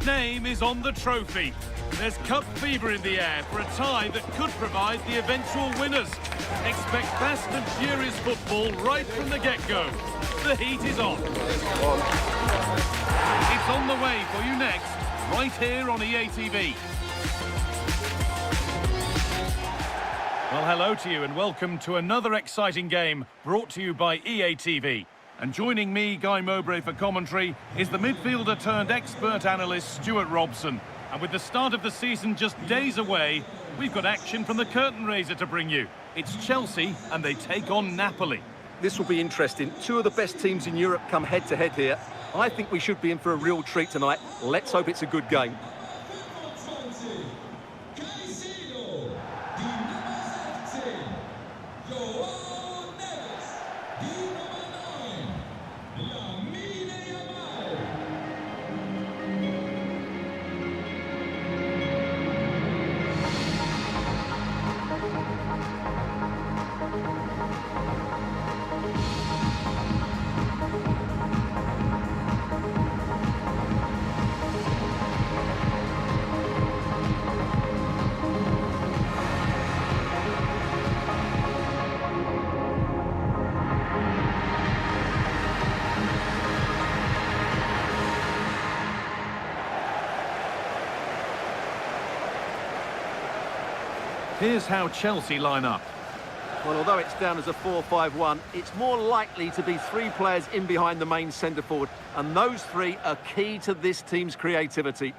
name is on the trophy. There's cup fever in the air for a tie that could provide the eventual winners. Expect fast and furious football right from the get-go. The heat is on. It's on the way for you next, right here on EA TV. Well, hello to you and welcome to another exciting game brought to you by EA TV. And joining me, Guy Mowbray, for commentary is the midfielder turned expert analyst Stuart Robson. And with the start of the season just days away, we've got action from the curtain raiser to bring you. It's Chelsea and they take on Napoli. This will be interesting. Two of the best teams in Europe come head-to-head here. I think we should be in for a real treat tonight. Let's hope it's a good game. Here's how Chelsea line up. Well, although it's down as a 4-5-1, it's more likely to be three players in behind the main centre-forward, and those three are key to this team's creativity.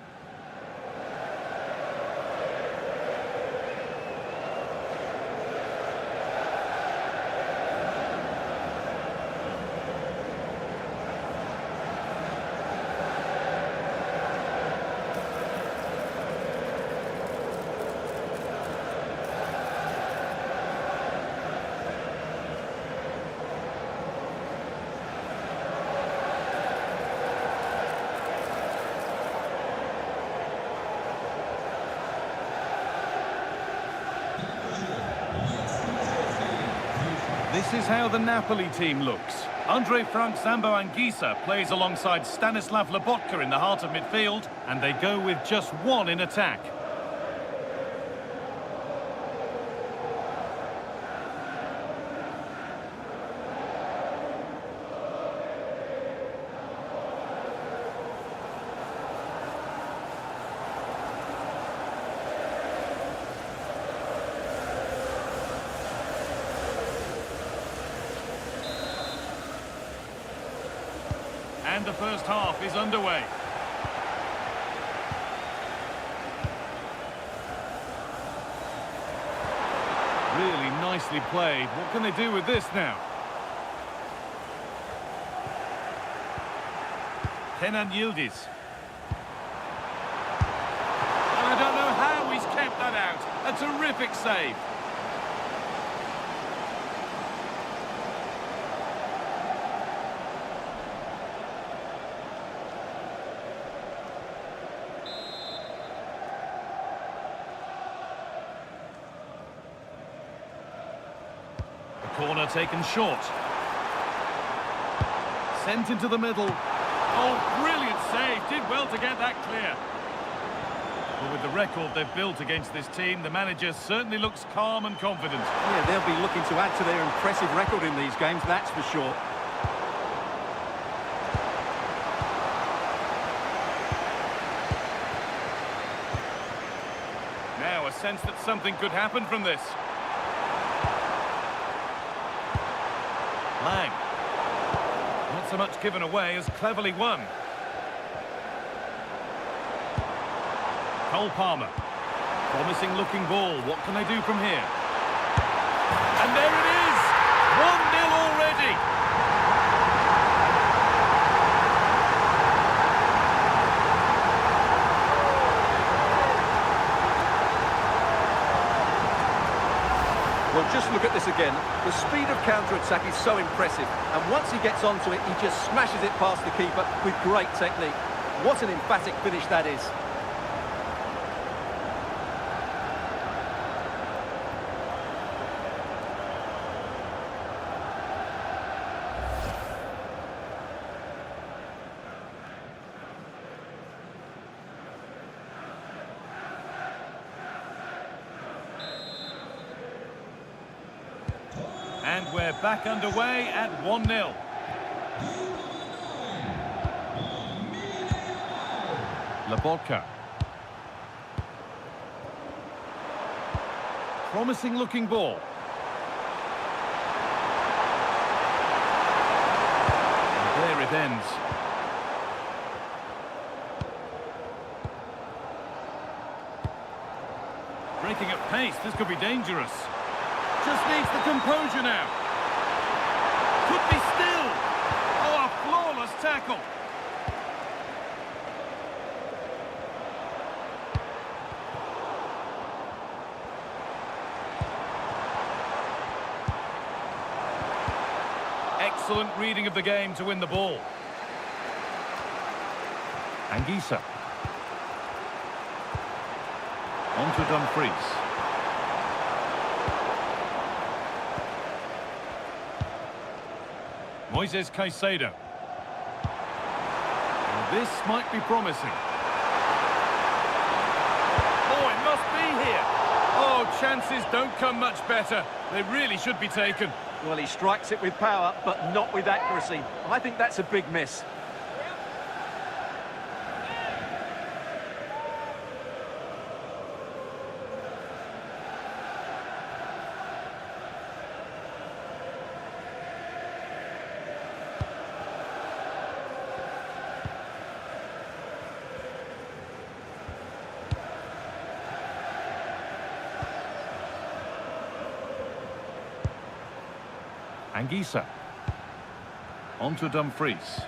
This is how the Napoli team looks. Andre Frank Zambo-Anguissa plays alongside Stanislav Lobotka in the heart of midfield, and they go with just one in attack. And the first half is underway. Really nicely played. What can they do with this now? Kenan Yildiz. And I don't know how he's kept that out. A terrific save. Corner taken short. Sent into the middle. Oh, brilliant save. Did well to get that clear. Well, with the record they've built against this team, the manager certainly looks calm and confident. Yeah, they'll be looking to add to their impressive record in these games, that's for sure. Now a sense that something could happen from this. Lang. Not so much given away as cleverly won. Cole Palmer. Promising looking ball. What can they do from here? And there it is! 1-0 already! Well, just look at this again. The speed of counter-attack is so impressive. And once he gets onto it, he just smashes it past the keeper with great technique. What an emphatic finish that is. And we're back underway at 1-0. Lobotka. Promising looking ball. And there it ends. Breaking at pace, this could be dangerous. Just needs the composure now. Could be still. Oh, a flawless tackle. Excellent reading of the game to win the ball. Anguissa. On to Dumfries. Moises Caicedo. Well, this might be promising. Oh, it must be here. Oh, chances don't come much better. They really should be taken. Well, he strikes it with power, but not with accuracy. I think that's a big miss. Anguissa. On to Dumfries. There's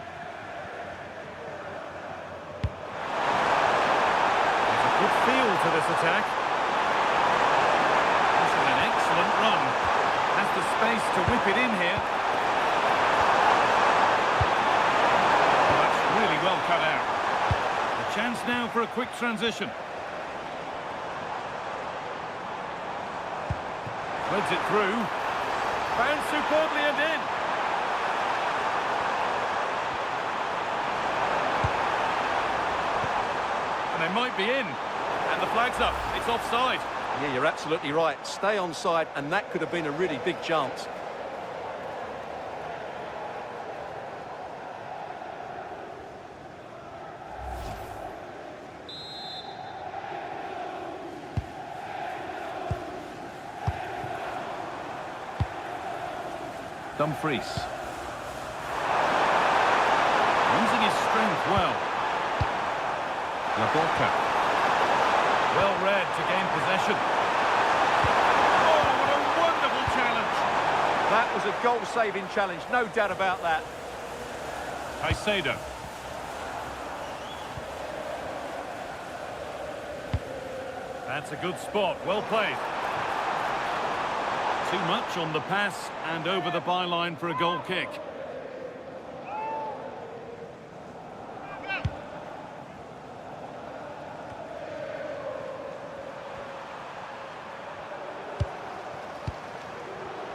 a good feel to this attack. This is an excellent run. Has the space to whip it in here. Oh, that's really well cut out. A chance now for a quick transition. Threads it through. Found superbly and in. And they might be in. And the flag's up. It's offside. Yeah, you're absolutely right. Stay onside, and that could have been a really big chance. Dumfries. Using his strength well. Lobotka. Well read to gain possession. Oh, what a wonderful challenge. That was a goal-saving challenge, no doubt about that. Caicedo. That's a good spot, well played. Too much on the pass and over the byline for a goal kick.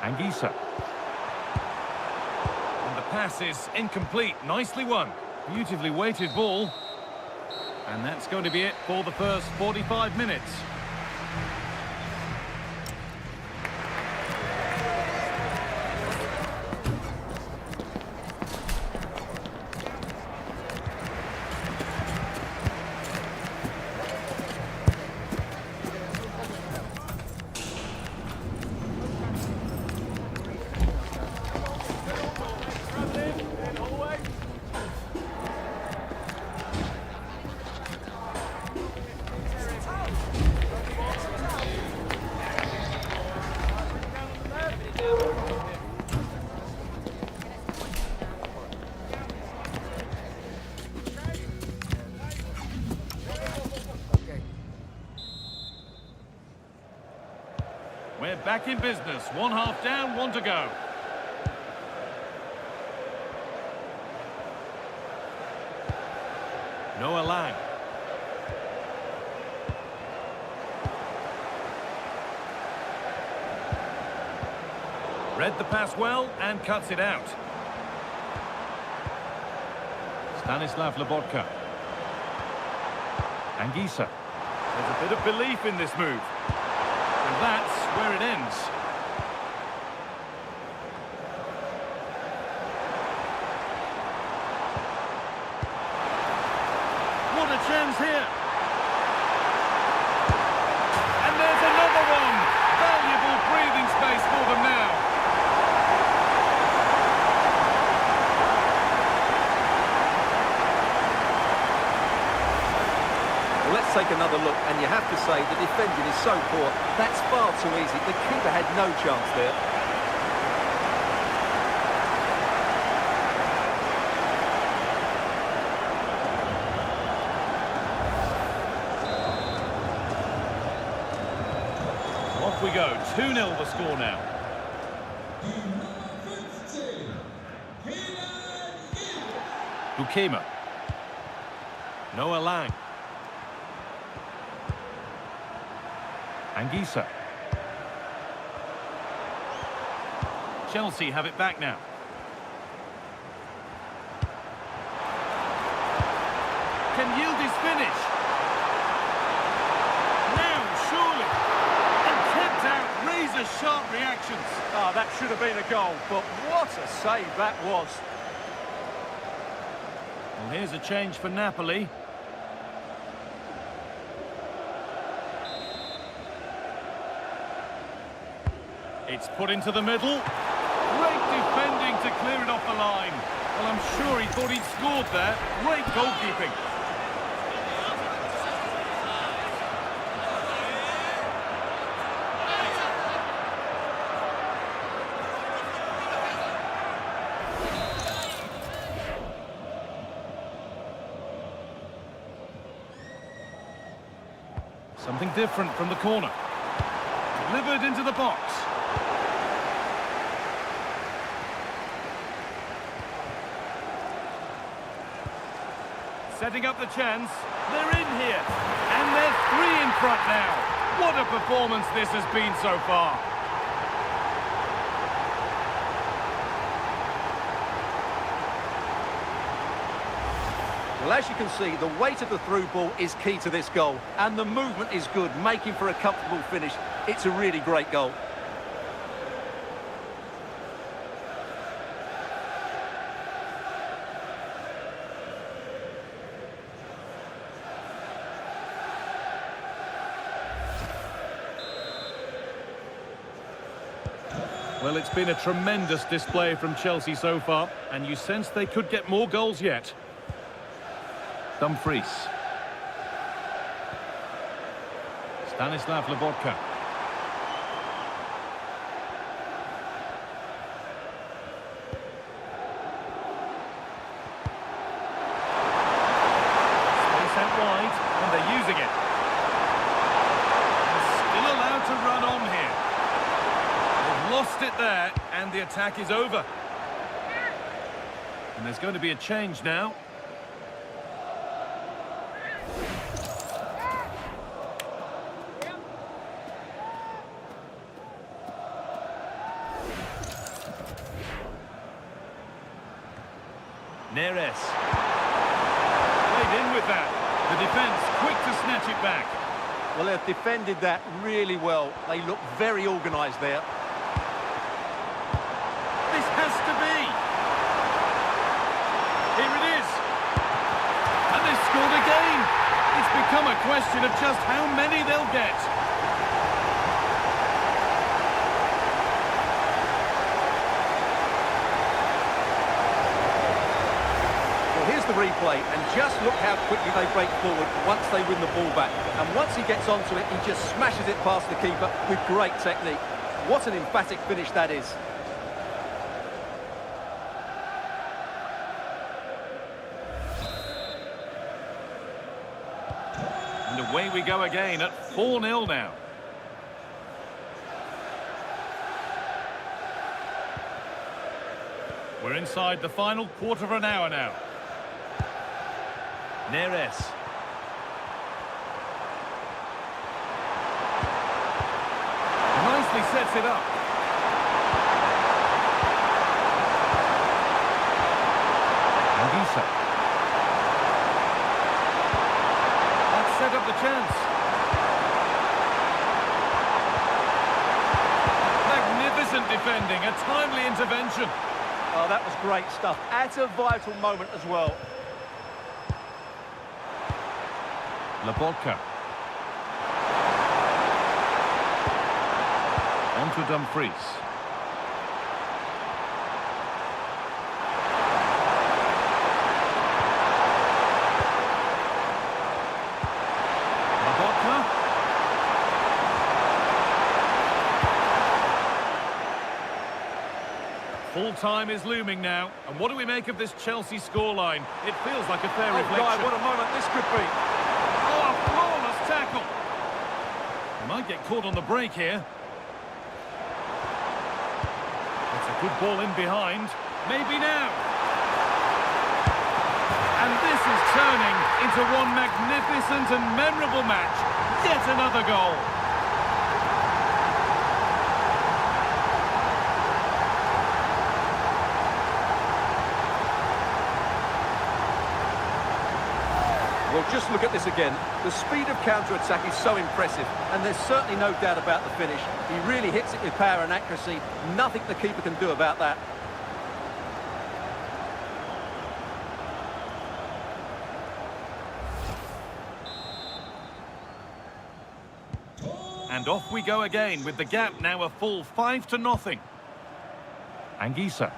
Anguissa. And the pass is incomplete. Nicely won. Beautifully weighted ball. And that's going to be it for the first 45 minutes. We're back in business. One half down, one to go. Noah Lang. Read the pass well and cuts it out. Stanislav Lobotka. Anguissa. There's a bit of belief in this move. And that's where it ends. chance here. And there's another one. Valuable breathing space for them now. Well, let's take another look, and you have to say the defending is so poor. That's far too easy. The keeper had no chance there. Off we go, 2-0 the score now. Bukema. Noah Lang. Anguissa. Chelsea have it back now. Can yield his finish. Now, surely. And kept out, razor-sharp reactions. Ah, that should have been a goal, but what a save that was. Well, here's a change for Napoli. It's put into the middle. Great defending to clear it off the line. Well, I'm sure he thought he'd scored there. Great goalkeeping. Something different from the corner. Delivered into the box. Setting up the chance. They're in here. And they're 3 in front now. What a performance this has been so far. Well, as you can see, the weight of the through ball is key to this goal. And the movement is good, making for a comfortable finish. It's a really great goal. Well, it's been a tremendous display from Chelsea so far, and you sense they could get more goals yet. Dumfries. Stanislav Lobotka. Space out wide, and they're using it. And still allowed to run on here. They've lost it there, and the attack is over. And there's going to be a change now. Neres. Played in with that. The defence quick to snatch it back. Well, they've defended that really well. They look very organised there. This has to be. Here it is. And they've scored again. It's become a question of just how many they'll get. The replay, and just look how quickly they break forward once they win the ball back. And once he gets onto it, he just smashes it past the keeper with great technique. What an emphatic finish that is. And away we go again at 4-0 now. We're inside the final quarter of an hour now. Neres. Nicely sets it up. Anguissa. That set up the chance. Magnificent defending, a timely intervention. Oh, that was great stuff. At a vital moment as well. Lobotka. On to Dumfries. Lobotka. Full time is looming now. And what do we make of this Chelsea scoreline? It feels like a fair reflection. Right, what a moment this could be. Oh, a flawless tackle. He might get caught on the break here. It's a good ball in behind. Maybe now. And this is turning into one magnificent and memorable match. Yet another goal. Well, just look at this again. The speed of counter-attack is so impressive, and there's certainly no doubt about the finish. He really hits it with power and accuracy. Nothing the keeper can do about that. And off we go again with the gap now a full 5-0. Anguissa.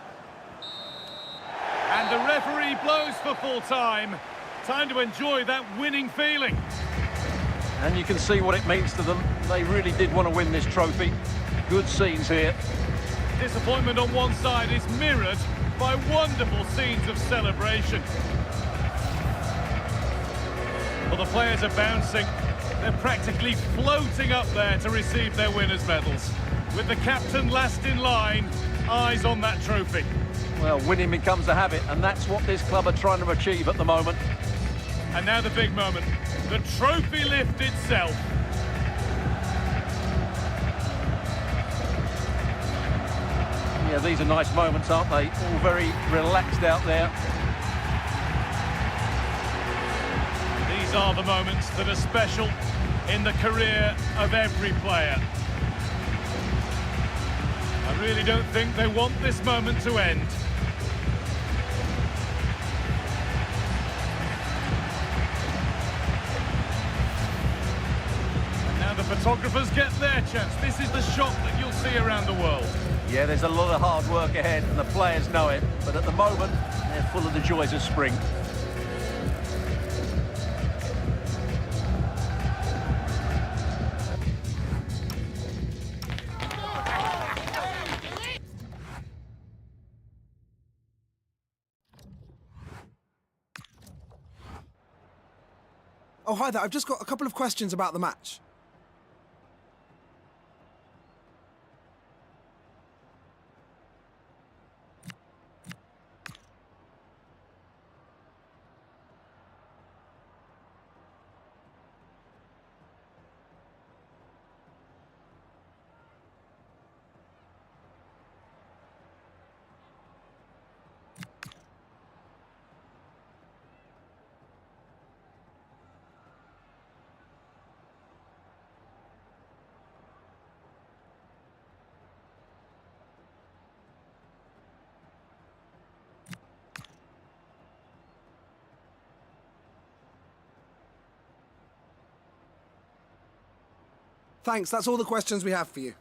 And the referee blows for full time. Time to enjoy that winning feeling. And you can see what it means to them. They really did want to win this trophy. Good scenes here. Disappointment on one side is mirrored by wonderful scenes of celebration. Well, the players are bouncing. They're practically floating up there to receive their winners' medals. With the captain last in line, eyes on that trophy. Well, winning becomes a habit, and that's what this club are trying to achieve at the moment. And now the big moment, the trophy lift itself. Yeah, these are nice moments, aren't they? All very relaxed out there. These are the moments that are special in the career of every player. I really don't think they want this moment to end. The photographers get their chance. This is the shot that you'll see around the world. Yeah, there's a lot of hard work ahead, and the players know it. But at the moment, they're full of the joys of spring. Oh, hi there. I've just got a couple of questions about the match. Thanks, that's all the questions we have for you.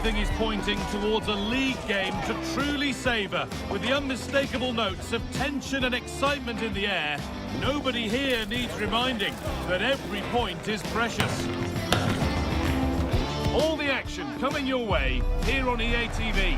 Everything is pointing towards a league game to truly savour, with the unmistakable notes of tension and excitement in the air. Nobody here needs reminding that every point is precious. All the action coming your way here on EA TV.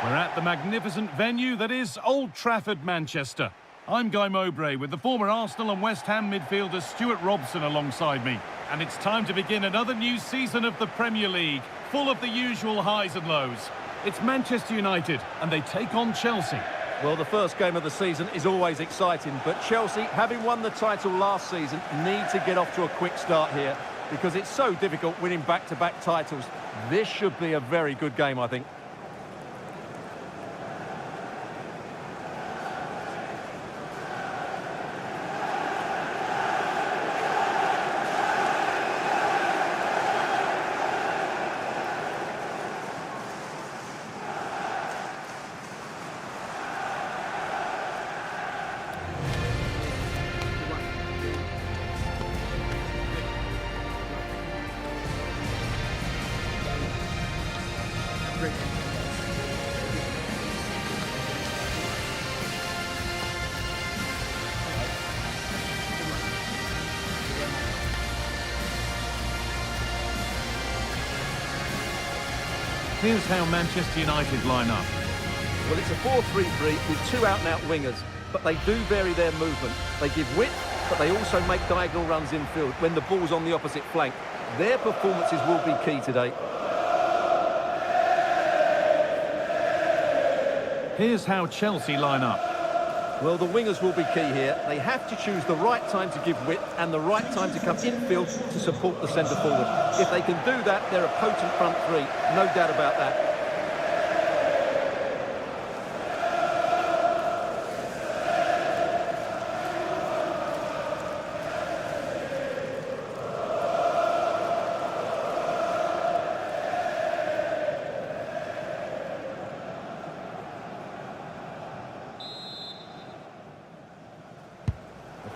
We're at the magnificent venue that is Old Trafford, Manchester. I'm Guy Mowbray with the former Arsenal and West Ham midfielder Stuart Robson alongside me. And it's time to begin another new season of the Premier League, full of the usual highs and lows. It's Manchester United, and they take on Chelsea. Well, the first game of the season is always exciting, but Chelsea, having won the title last season, need to get off to a quick start here because it's so difficult winning back-to-back titles. This should be a very good game, I think. Here's how Manchester United line up. Well, it's a 4-3-3 with two out-and-out wingers, but they do vary their movement. They give width, but they also make diagonal runs infield when the ball's on the opposite flank. Their performances will be key today. Here's how Chelsea line up. Well, the wingers will be key here. They have to choose the right time to give width and the right time to come infield to support the centre forward. If they can do that, they're a potent front three. No doubt about that.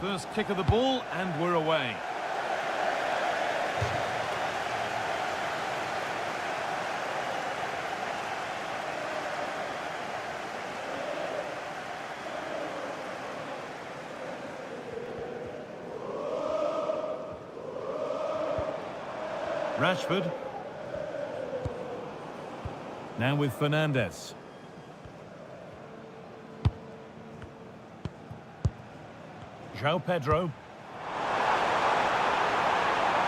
First kick of the ball, and we're away. Rashford. Now with Fernandes. João Pedro.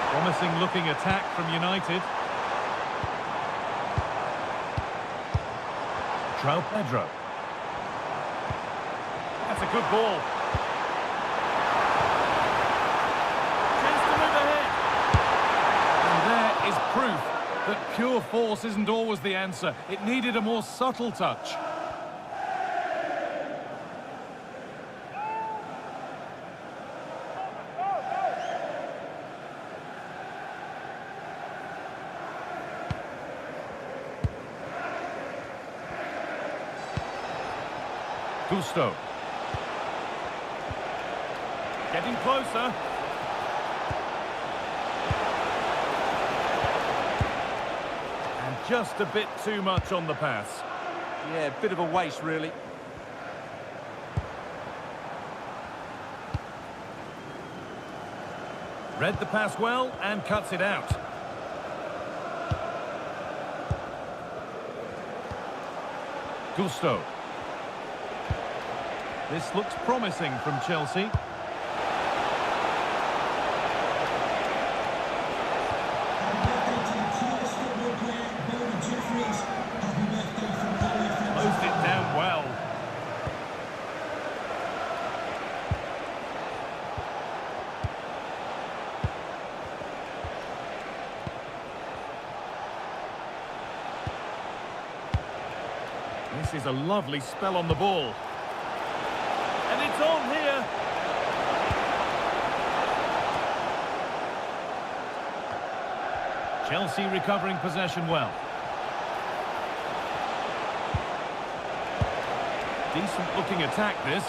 Promising looking attack from United. João Pedro. That's a good ball. Chance to move ahead. And there is proof that pure force isn't always the answer. It needed a more subtle touch. Gusto. Getting closer. And just a bit too much on the pass. Yeah, a bit of a waste, really. Read the pass well and cuts it out. Gusto. This looks promising from Chelsea. Closed it down well. This is a lovely spell on the ball. And it's on here. Chelsea recovering possession well. Decent looking attack this.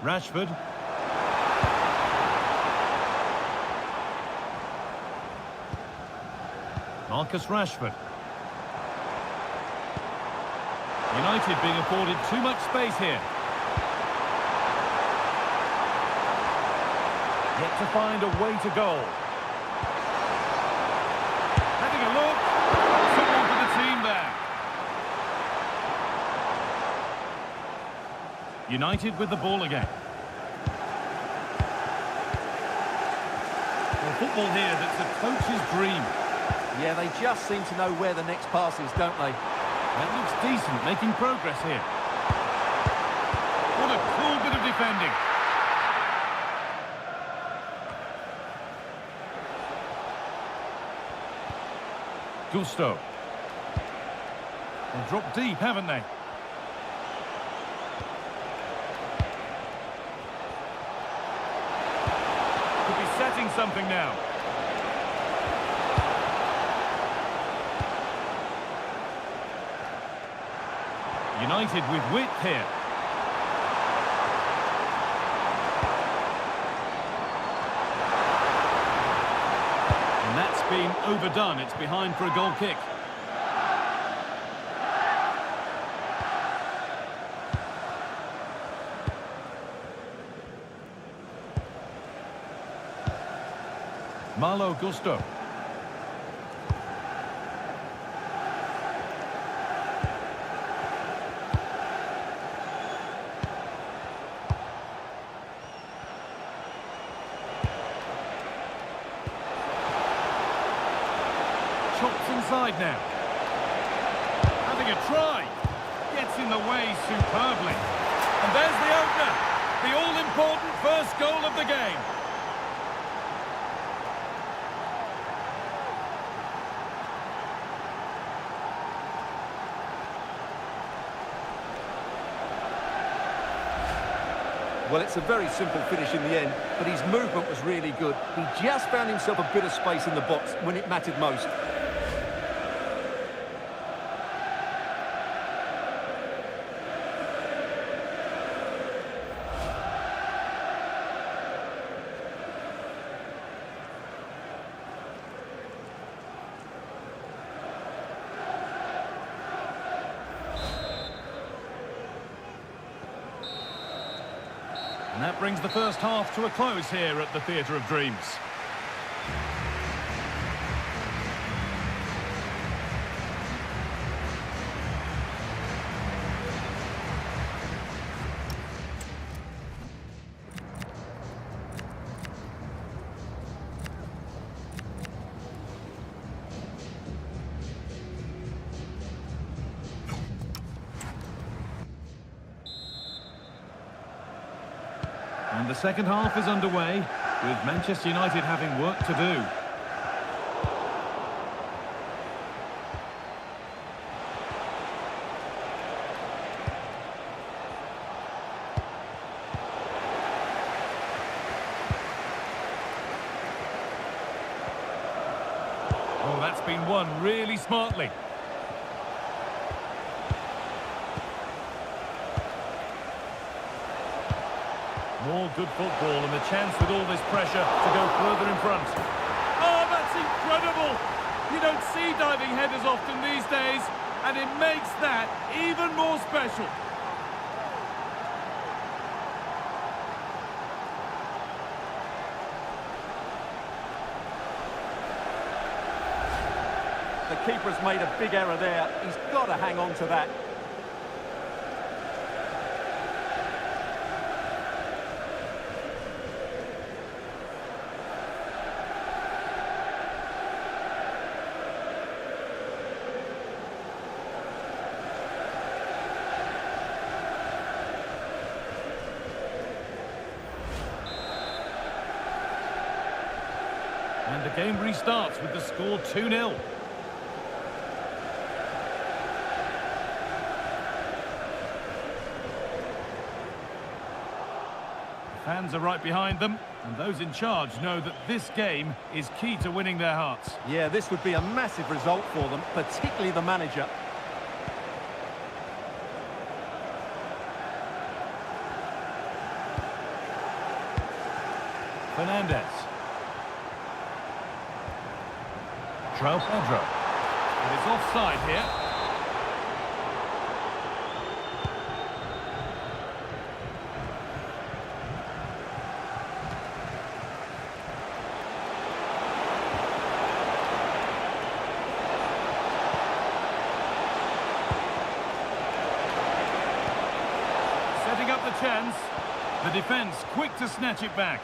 Rashford. Marcus Rashford. United being afforded too much space here. Yet to find a way to goal. Having a look. Someone for the team there. United with the ball again. Well, football here that's a coach's dream. Yeah, they just seem to know where the next pass is, don't they? That looks decent, making progress here. What a cool bit of defending. Gusto. They've dropped deep, haven't they? Could be setting something now. United with width here. And that's been overdone. It's behind for a goal kick. Malo Gusto. Chops inside now. Having a try. Gets in the way superbly. And there's the opener. The all-important first goal of the game. Well, it's a very simple finish in the end, but his movement was really good. He just found himself a bit of space in the box when it mattered most. And that brings the first half to a close here at the Theatre of Dreams. And the second half is underway, with Manchester United having work to do. Oh, that's been won really smartly. More good football and the chance with all this pressure to go further in front. Oh, that's incredible! You don't see diving headers often these days, and it makes that even more special. The keeper's made a big error there. He's got to hang on to that. And the game restarts with the score 2-0. Fans are right behind them, and those in charge know that this game is key to winning their hearts. Yeah, this would be a massive result for them, particularly the manager. Fernandez. João Pedro. It is offside here. Setting up the chance. The defence quick to snatch it back.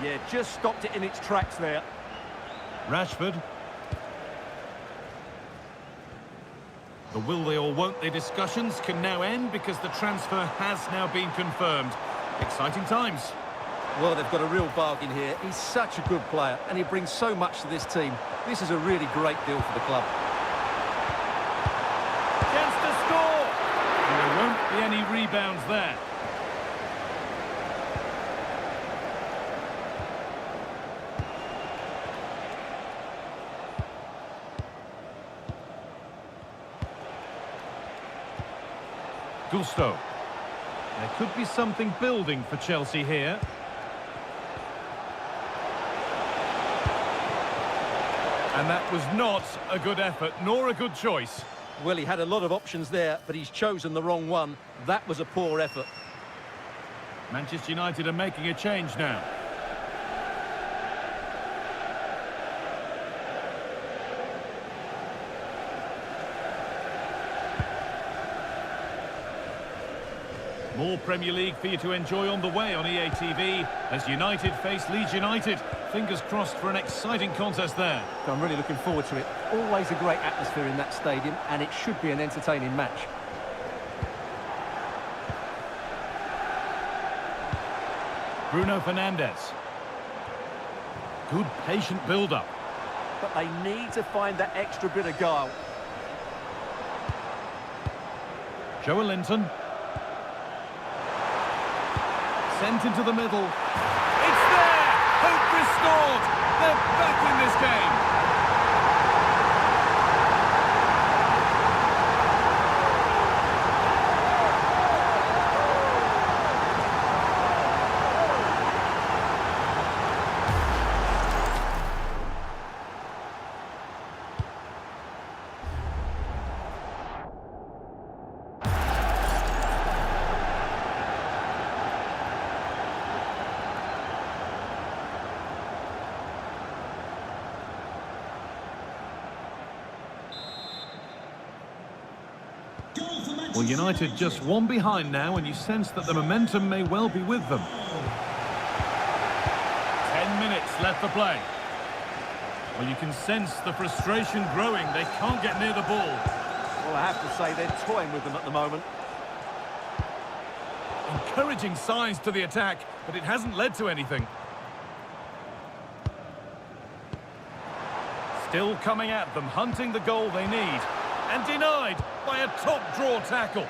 Yeah, just stopped it in its tracks there. Rashford. The will they or won't they discussions can now end because the transfer has now been confirmed. Exciting times. Well, they've got a real bargain here. He's such a good player and he brings so much to this team. This is a really great deal for the club. Chance to score! And there won't be any rebounds there. Gusto. There could be something building for Chelsea here. And that was not a good effort, nor a good choice. Well, he had a lot of options there, but he's chosen the wrong one. That was a poor effort. Manchester United are making a change now. More Premier League for you to enjoy on the way on EA TV as United face Leeds United. Fingers crossed for an exciting contest there. I'm really looking forward to it. Always a great atmosphere in that stadium, and it should be an entertaining match. Bruno Fernandes. Good patient build-up. But they need to find that extra bit of guile. Joe Linton. Sent into the middle. It's there! Hope restored! They're back in this game! Well, United just one behind now, and you sense that the momentum may well be with them. 10 minutes left to play. Well, you can sense the frustration growing. They can't get near the ball. Well, I have to say they're toying with them at the moment. Encouraging signs to the attack, but it hasn't led to anything. Still coming at them, hunting the goal they need. And denied by a top-draw tackle.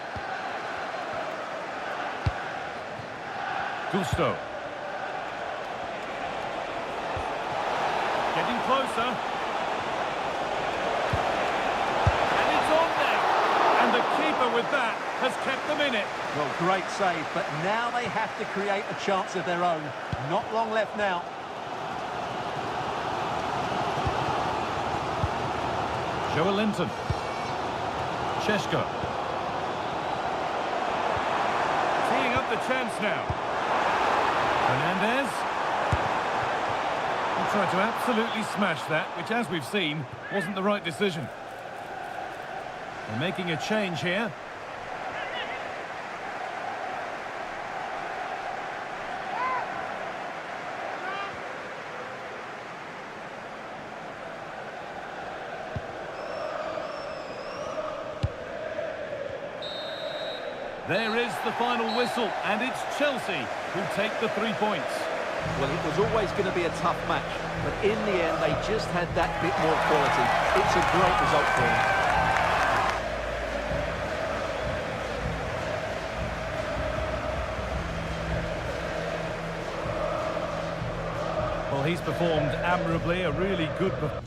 Gusto. Getting closer. And it's on there. And the keeper with that has kept them in it. Well, great save, but now they have to create a chance of their own. Not long left now. Joe Linton. Chesko. Teeing up the chance now. Fernandez. He tried to absolutely smash that, which, as we've seen, wasn't the right decision. They're making a change here. There is the final whistle, and it's Chelsea who take the 3 points. Well, it was always going to be a tough match, but in the end, they just had that bit more quality. It's a great result for them. Well, he's performed admirably, a really good performance.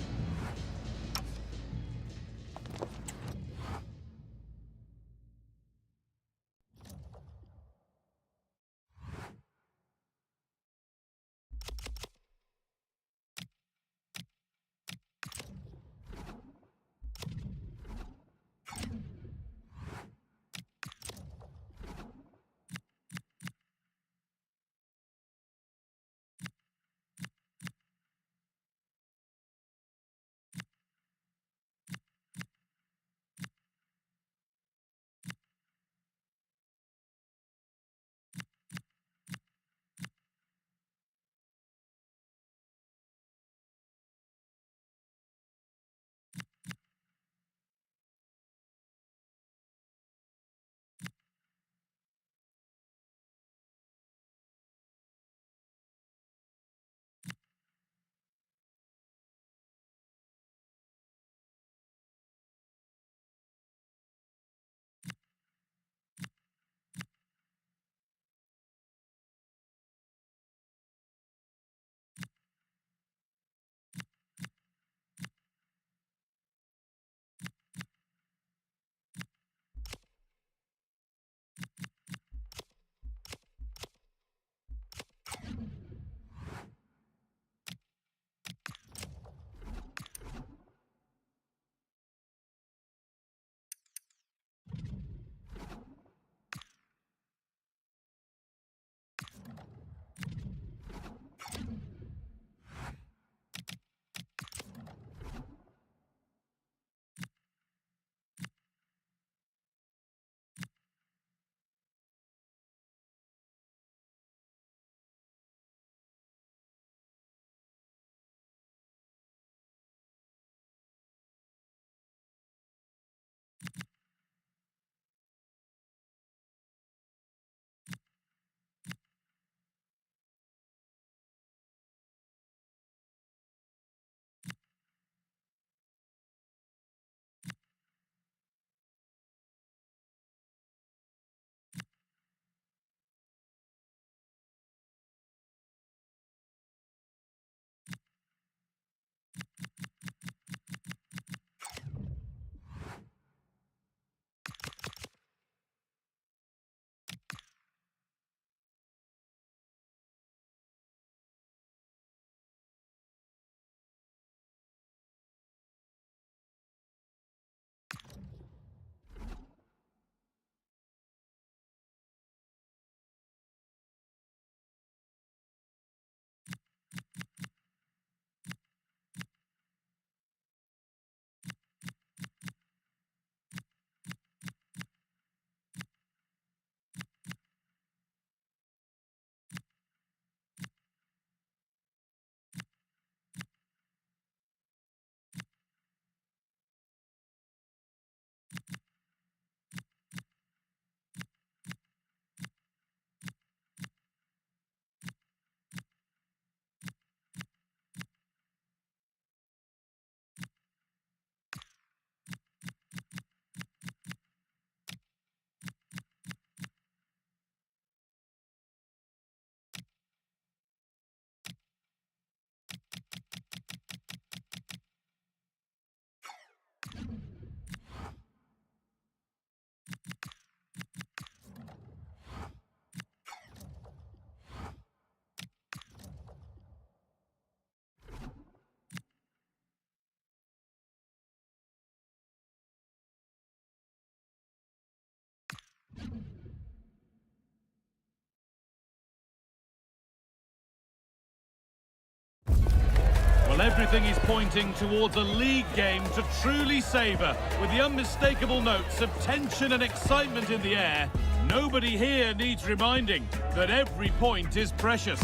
Everything is pointing towards a league game to truly savour, with the unmistakable notes of tension and excitement in the air. Nobody here needs reminding that every point is precious.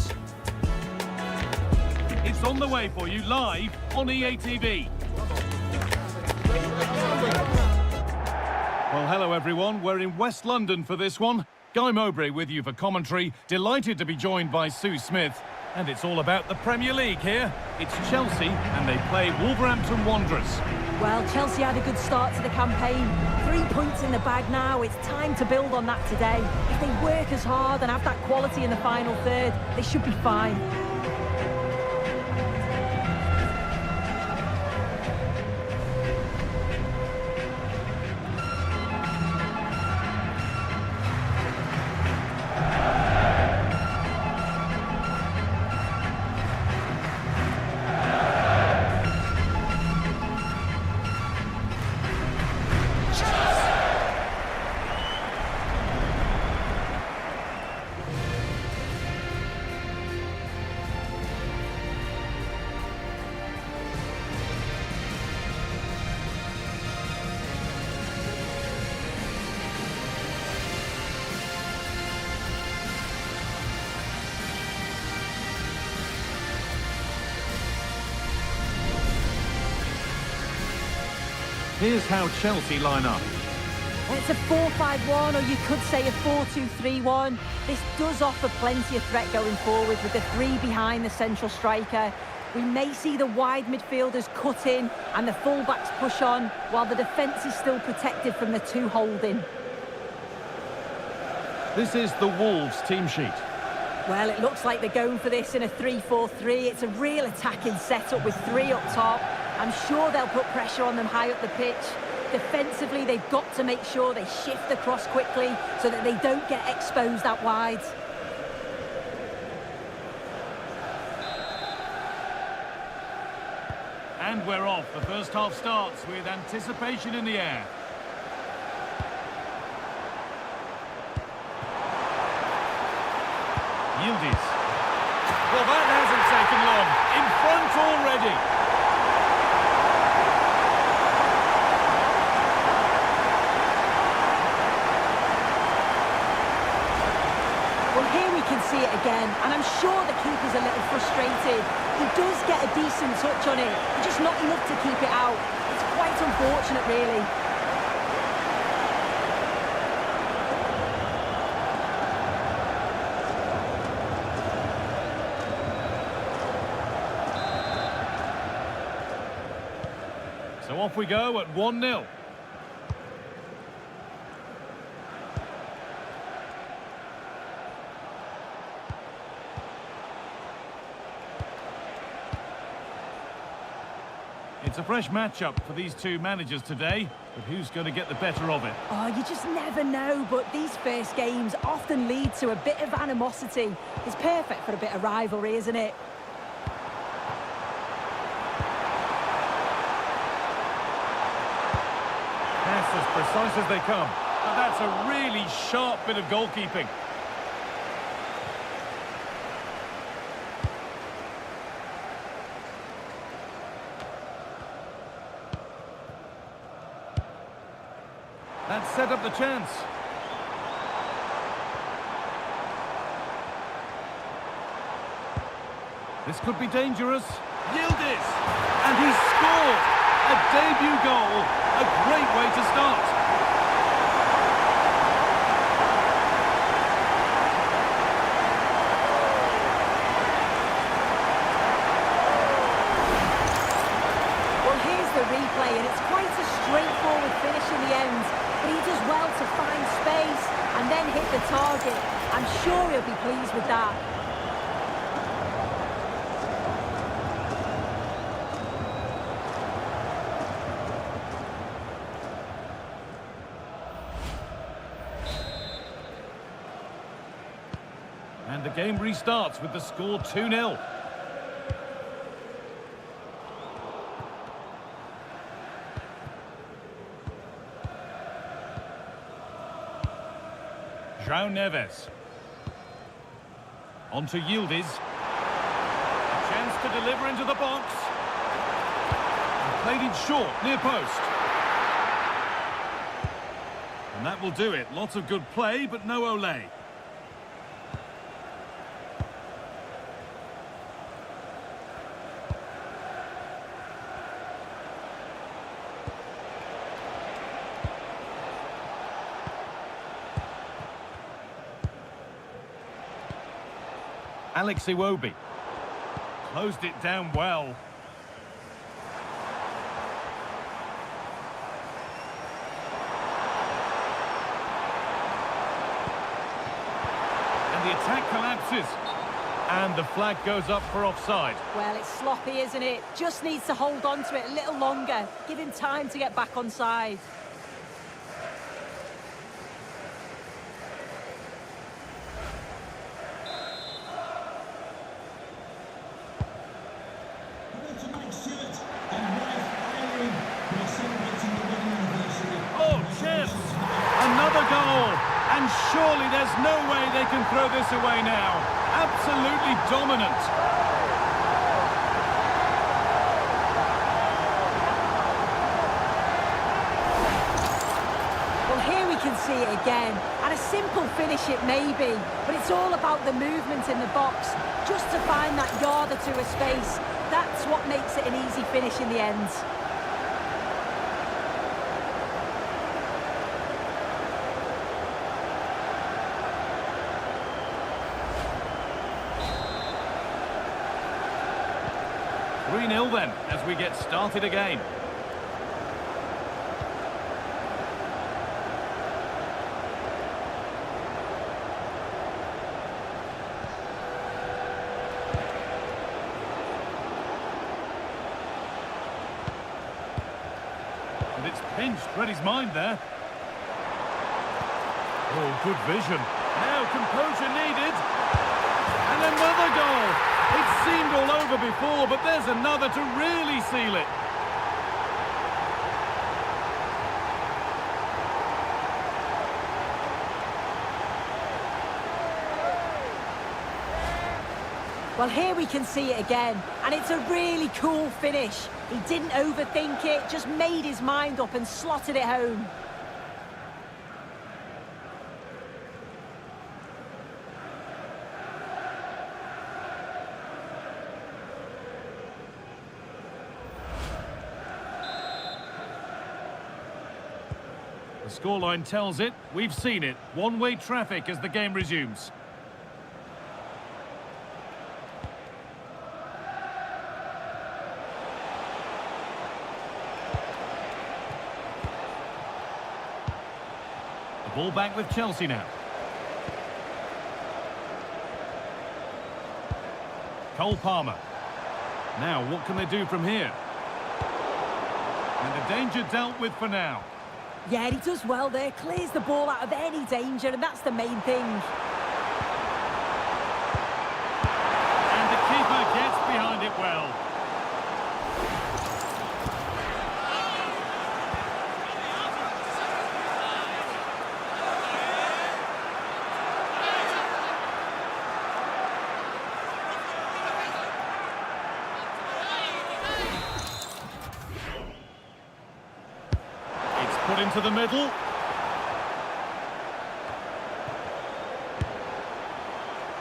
It's on the way for you live on EA TV. Well, hello everyone. We're in West London for this one. Guy Mowbray with you for commentary. Delighted to be joined by Sue Smith. And it's all about the Premier League here. It's Chelsea and they play Wolverhampton Wanderers. Well, Chelsea had a good start to the campaign. 3 points in the bag now. It's time to build on that today. If they work as hard and have that quality in the final third, they should be fine. Here's how Chelsea line up. It's a 4-5-1, or you could say a 4-2-3-1. This does offer plenty of threat going forward with the three behind the central striker. We may see the wide midfielders cut in and the fullbacks push on, while the defence is still protected from the two holding. This is the Wolves team sheet. Well, it looks like they're going for this in a 3-4-3. It's a real attacking setup with three up top. I'm sure they'll put pressure on them high up the pitch. Defensively, they've got to make sure they shift the cross quickly so that they don't get exposed out wide. And we're off. The first half starts with anticipation in the air. Yildiz. Well, that hasn't taken long. In front already. See it again, and I'm sure the keeper's a little frustrated. He does get a decent touch on it, but just not enough to keep it out. It's quite unfortunate, really. So off we go at 1-0. It's a fresh matchup for these two managers today, but who's going to get the better of it? Oh, you just never know, but these first games often lead to a bit of animosity. It's perfect for a bit of rivalry, isn't it? That's as precise as they come. But that's a really sharp bit of goalkeeping. That set up the chance. This could be dangerous. Yildiz! And he's scored! A debut goal. A great way to start. Well, here's the replay, and it's quite a straightforward finish in the end. But he does well to find space and then hit the target. I'm sure he'll be pleased with that. And the game restarts with the score 2-0. João Neves. On to Yildiz. A chance to deliver into the box. Played in short, near post. And that will do it. Lots of good play, but no Olé. Alex Iwobi. Closed it down well. And the attack collapses. And the flag goes up for offside. Well, it's sloppy, isn't it? Just needs to hold on to it a little longer. Give him time to get back onside. Oh, chance! Another goal! And surely there's no way they can throw this away now. Absolutely dominant. Well, here we can see it again. And a simple finish it may be, but it's all about the movement in the box. Just to find that yard or two of space. That's what makes it an easy finish in the end. Nil then, as we get started again. And it's pinched, read his mind there. Oh, good vision. Now composure needed. And another goal. It seemed all over before, but there's another to really seal it. Well, here we can see it again, and it's a really cool finish. He didn't overthink it, just made his mind up and slotted it home. The scoreline tells it. We've seen it. One-way traffic as the game resumes. The ball back with Chelsea now. Cole Palmer. Now, what can they do from here? And the danger dealt with for now. Yeah, he does well there, clears the ball out of any danger, and that's the main thing. And the keeper gets behind it well. Put into the middle.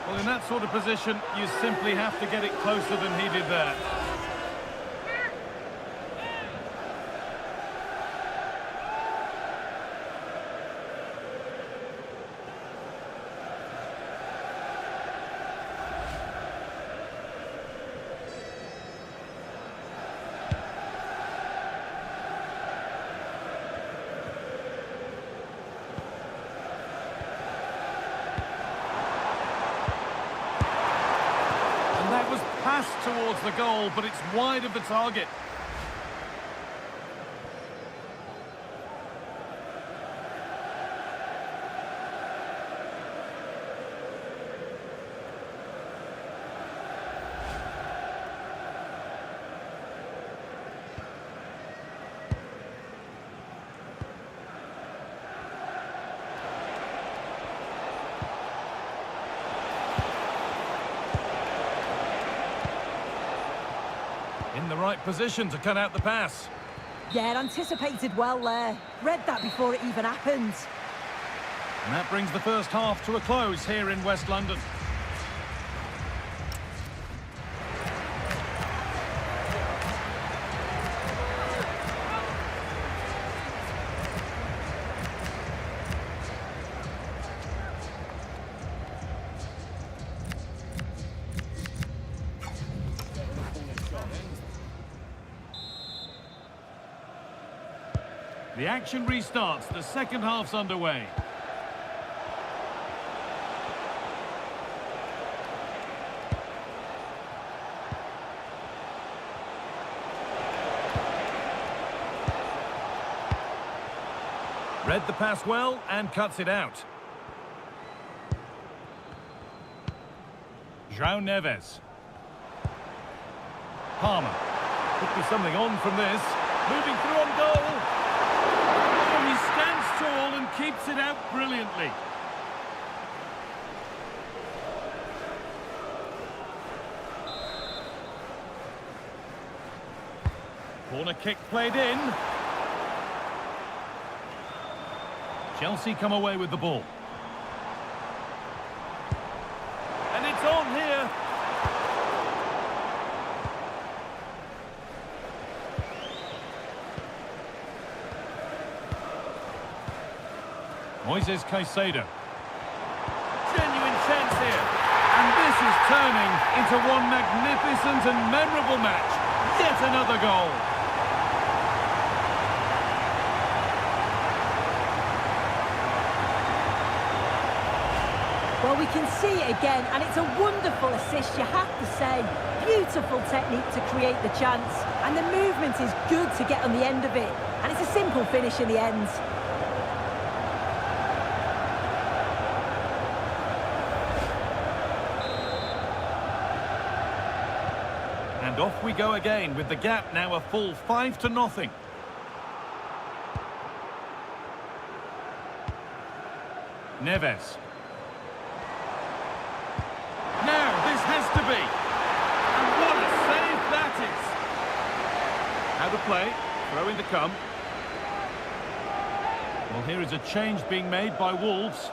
Well, in that sort of position, you simply have to get it closer than he did there. Passed towards the goal, but it's wide of the target. In the right position to cut out the pass. Yeah, anticipated well there. Read that before it even happened. And that brings the first half to a close here in West London. The action restarts. The second half's underway. Read the pass well and cuts it out. João Neves. Palmer. Could be something on from this. Moving through on goal. Oh, he stands tall and keeps it out brilliantly. Corner kick played in. Chelsea come away with the ball. And it's on here. Moises Caicedo. Genuine chance here. And this is turning into one magnificent and memorable match. Yet another goal. Well, we can see it again, and it's a wonderful assist, you have to say. Beautiful technique to create the chance, and the movement is good to get on the end of it. And it's a simple finish in the end. And off we go again, with the gap now a full 5-0. Neves. Now, this has to be. And what a save that is. How to play. Throw in to come. Well, here is a change being made by Wolves.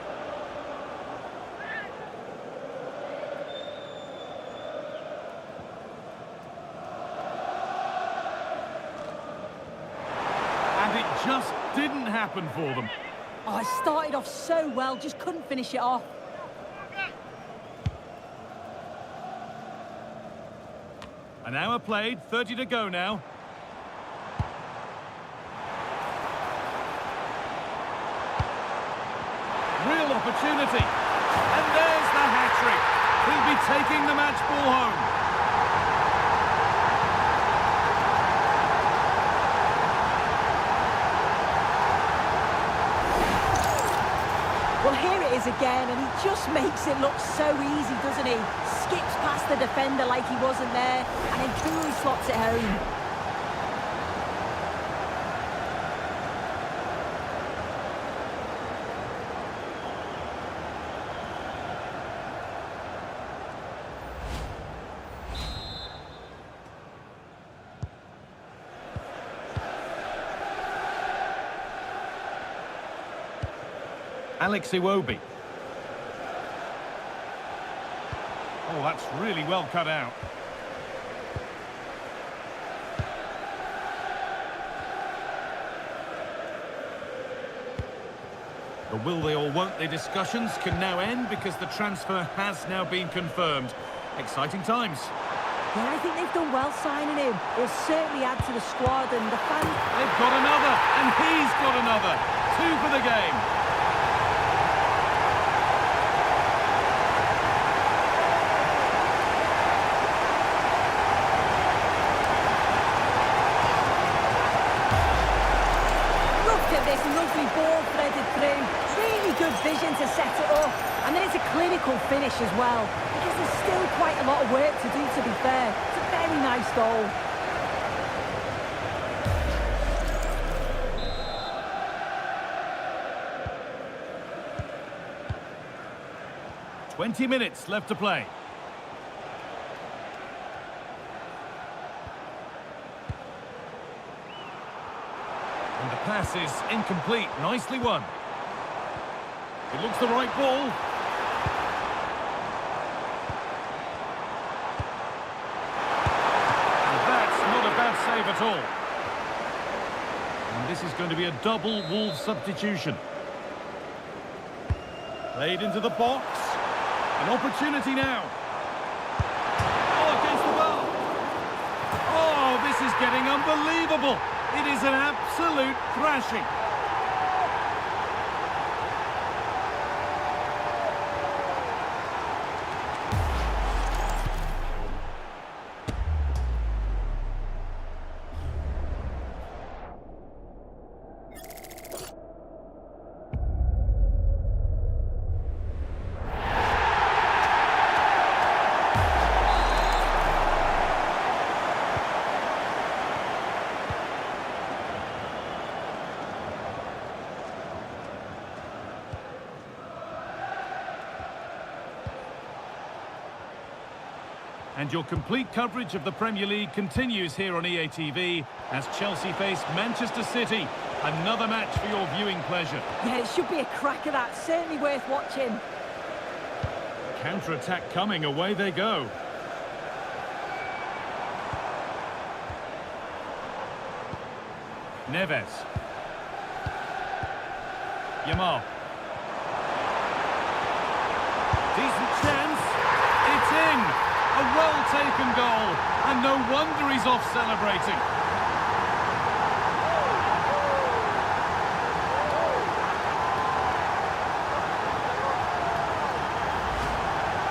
And it just didn't happen for them. Oh, it started off so well, just couldn't finish it off. An hour played, 30 to go now. Real opportunity. And there's the hat-trick. He'll be taking the match ball home. Well, here it is again, and he just makes it look so easy, doesn't he? Skips past the defender like he wasn't there, and then coolly slots it home. Alex Iwobi. Oh, that's really well cut out. The will they or won't they discussions can now end because the transfer has now been confirmed. Exciting times. Yeah, I think they've done well signing him. He'll certainly add to the squad, and the fans... They've got another, and he's got another. 2 for the game. Lovely ball threaded through, really good vision to set it up, and then it's a clinical finish as well, because there's still quite a lot of work to do, to be fair. It's a very nice goal. "20 minutes left to play. The pass is incomplete. Nicely won. It looks the right ball. And that's not a bad save at all. And this is going to be a double Wolves substitution. Played into the box. An opportunity now. Oh, against the bar. Oh, this is getting unbelievable. It is an absolute thrashing. And your complete coverage of the Premier League continues here on EA TV as Chelsea face Manchester City. Another match for your viewing pleasure. Yeah, it should be a cracker, that. Certainly worth watching. Counter-attack coming, away they go. Neves. Yamal. Decent chance. It's in. A well-taken goal, and no wonder he's off celebrating.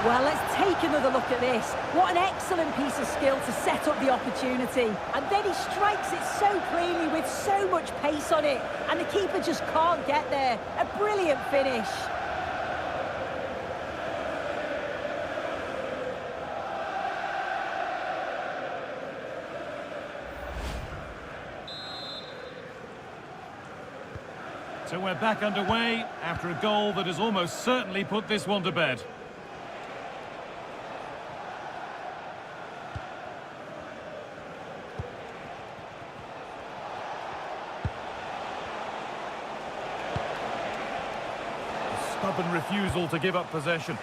Well, let's take another look at this. What an excellent piece of skill to set up the opportunity. And then he strikes it so cleanly with so much pace on it, and the keeper just can't get there. A brilliant finish. So we're back underway after a goal that has almost certainly put this one to bed. A stubborn refusal to give up possession.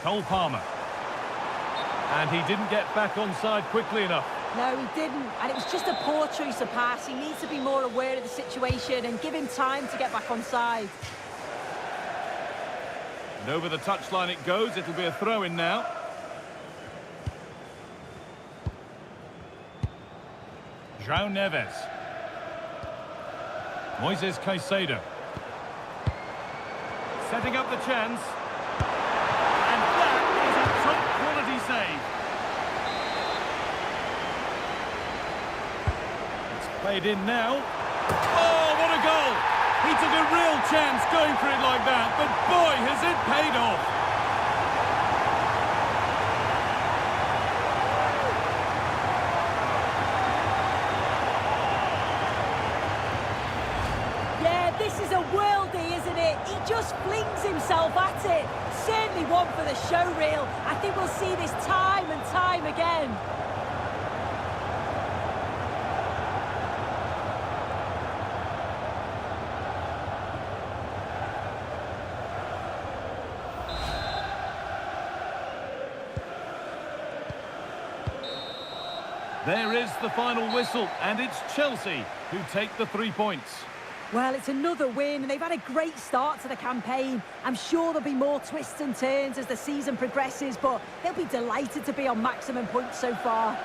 Cole Palmer. And he didn't get back onside quickly enough. No, he didn't. And it was just a poor choice of pass. He needs to be more aware of the situation and give him time to get back onside. And over the touchline it goes. It'll be a throw-in now. João Neves. Moises Caicedo. Setting up the chance. And that is a top-quality save. It's played in now. Oh, what a goal! He took a real chance going for it like that, but boy, has it paid off! Yeah, this is a worldie, isn't it? He just flings himself at it. Certainly one for the show reel. I think we'll see this time and time again. There is the final whistle, and it's Chelsea who take the 3 points. Well, it's another win, and they've had a great start to the campaign. I'm sure there'll be more twists and turns as the season progresses, but they'll be delighted to be on maximum points so far.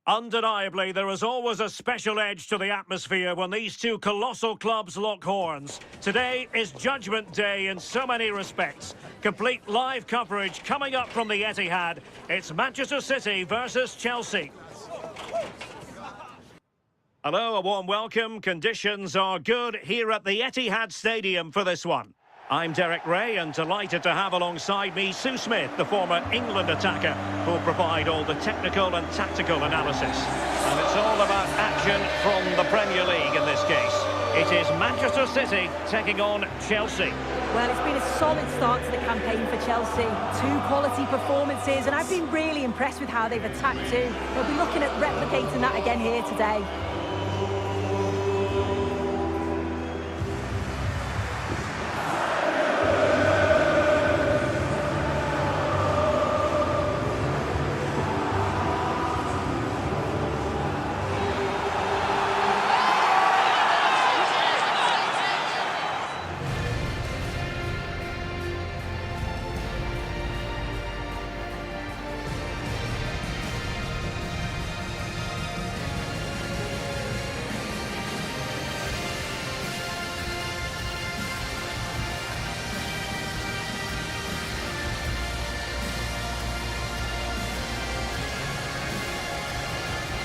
Undeniably, there is always a special edge to the atmosphere when these two colossal clubs lock horns. Today is Judgment Day in so many respects. Complete live coverage coming up from the Etihad. It's Manchester City versus Chelsea. Hello, a warm welcome. Conditions are good here at the Etihad Stadium for this one. I'm Derek Ray and delighted to have alongside me Sue Smith, the former England attacker, who'll provide all the technical and tactical analysis. And it's all about action from the Premier League in this case. It is Manchester City taking on Chelsea. Well, it's been a solid start to the campaign for Chelsea. Two quality performances, and I've been really impressed with how they've attacked too. They'll be looking at replicating that again here today.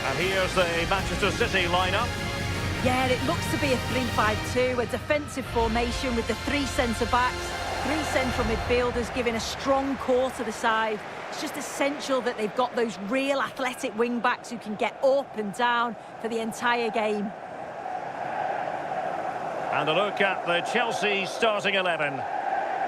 And here's the Manchester City lineup. Yeah, it looks to be a 3-5-2, a defensive formation with the three centre-backs, three central midfielders giving a strong core to the side. It's just essential that they've got those real athletic wing-backs who can get up and down for the entire game. And a look at the Chelsea starting 11.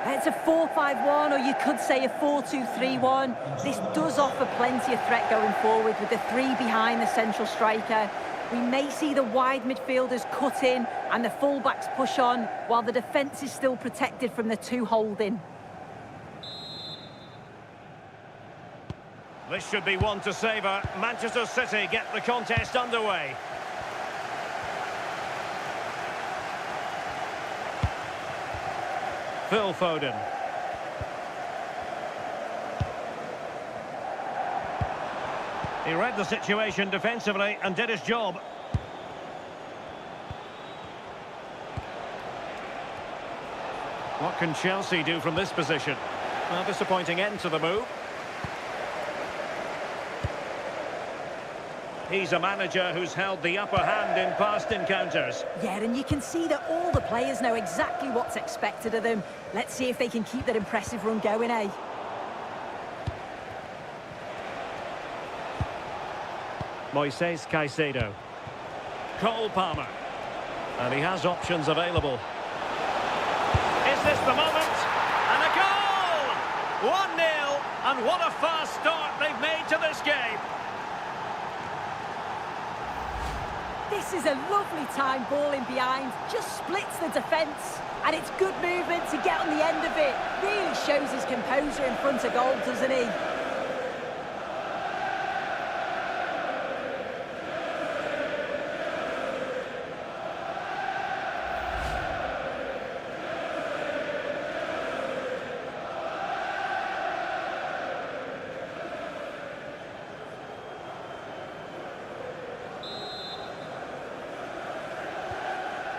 It's a 4-5-1, or you could say a 4-2-3-1. This does offer plenty of threat going forward with the three behind the central striker. We may see the wide midfielders cut in and the full-backs push on, while the defence is still protected from the two holding. This should be one to savour. Manchester City get the contest underway. Phil Foden. He read the situation defensively and did his job. What can Chelsea do from this position? Well, disappointing end to the move. He's a manager who's held the upper hand in past encounters. Yeah, and you can see that all the players know exactly what's expected of them. Let's see if they can keep that impressive run going, eh? Moises Caicedo. Cole Palmer. And he has options available. Is this the moment? And a goal! 1-0, and what a fast start they've made to this game. This is a lovely time ball in behind, just splits the defence, and it's good movement to get on the end of it. Really shows his composure in front of goal, doesn't he?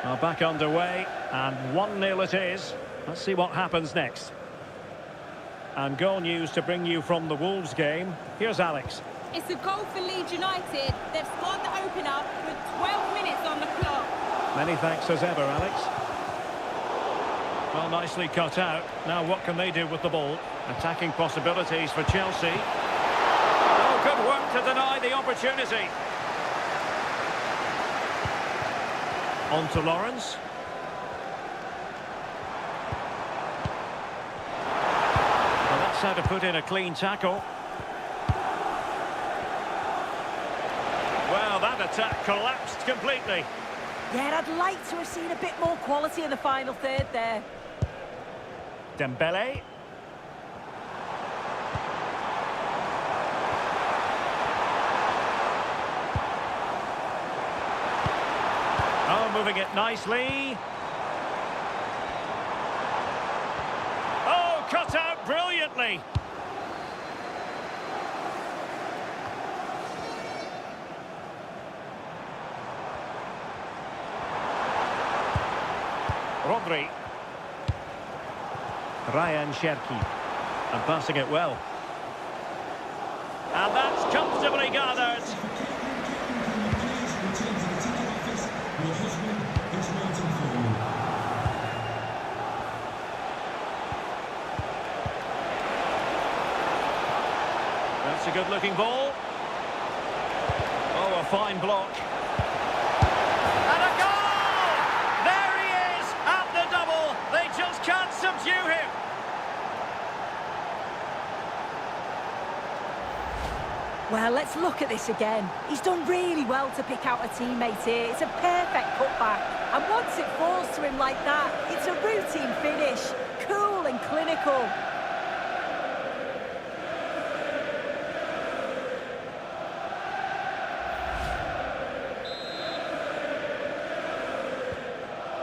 Well, back underway, and 1-0 it is. Let's see what happens next. And goal news to bring you from the Wolves game. Here's Alex. It's a goal for Leeds United. They've scored the opener with 12 minutes on the clock. Many thanks as ever, Alex. Well, nicely cut out. Now what can they do with the ball? Attacking possibilities for Chelsea. Oh, good work to deny the opportunity. On to Lawrence. Well, that's how to put in a clean tackle. Well, that attack collapsed completely. Yeah, I'd like to have seen a bit more quality in the final third there. Dembele. Oh, moving it nicely. Oh, cut out brilliantly. Rodri. Ryan Cherki. And passing it well. And that's comfortably gathered. That's a good-looking ball. Oh, a fine block. And a goal! There he is at the double. They just can't subdue him. Well, let's look at this again. He's done really well to pick out a teammate here. It's a perfect cutback. And once it falls to him like that, it's a routine finish. Cool and clinical.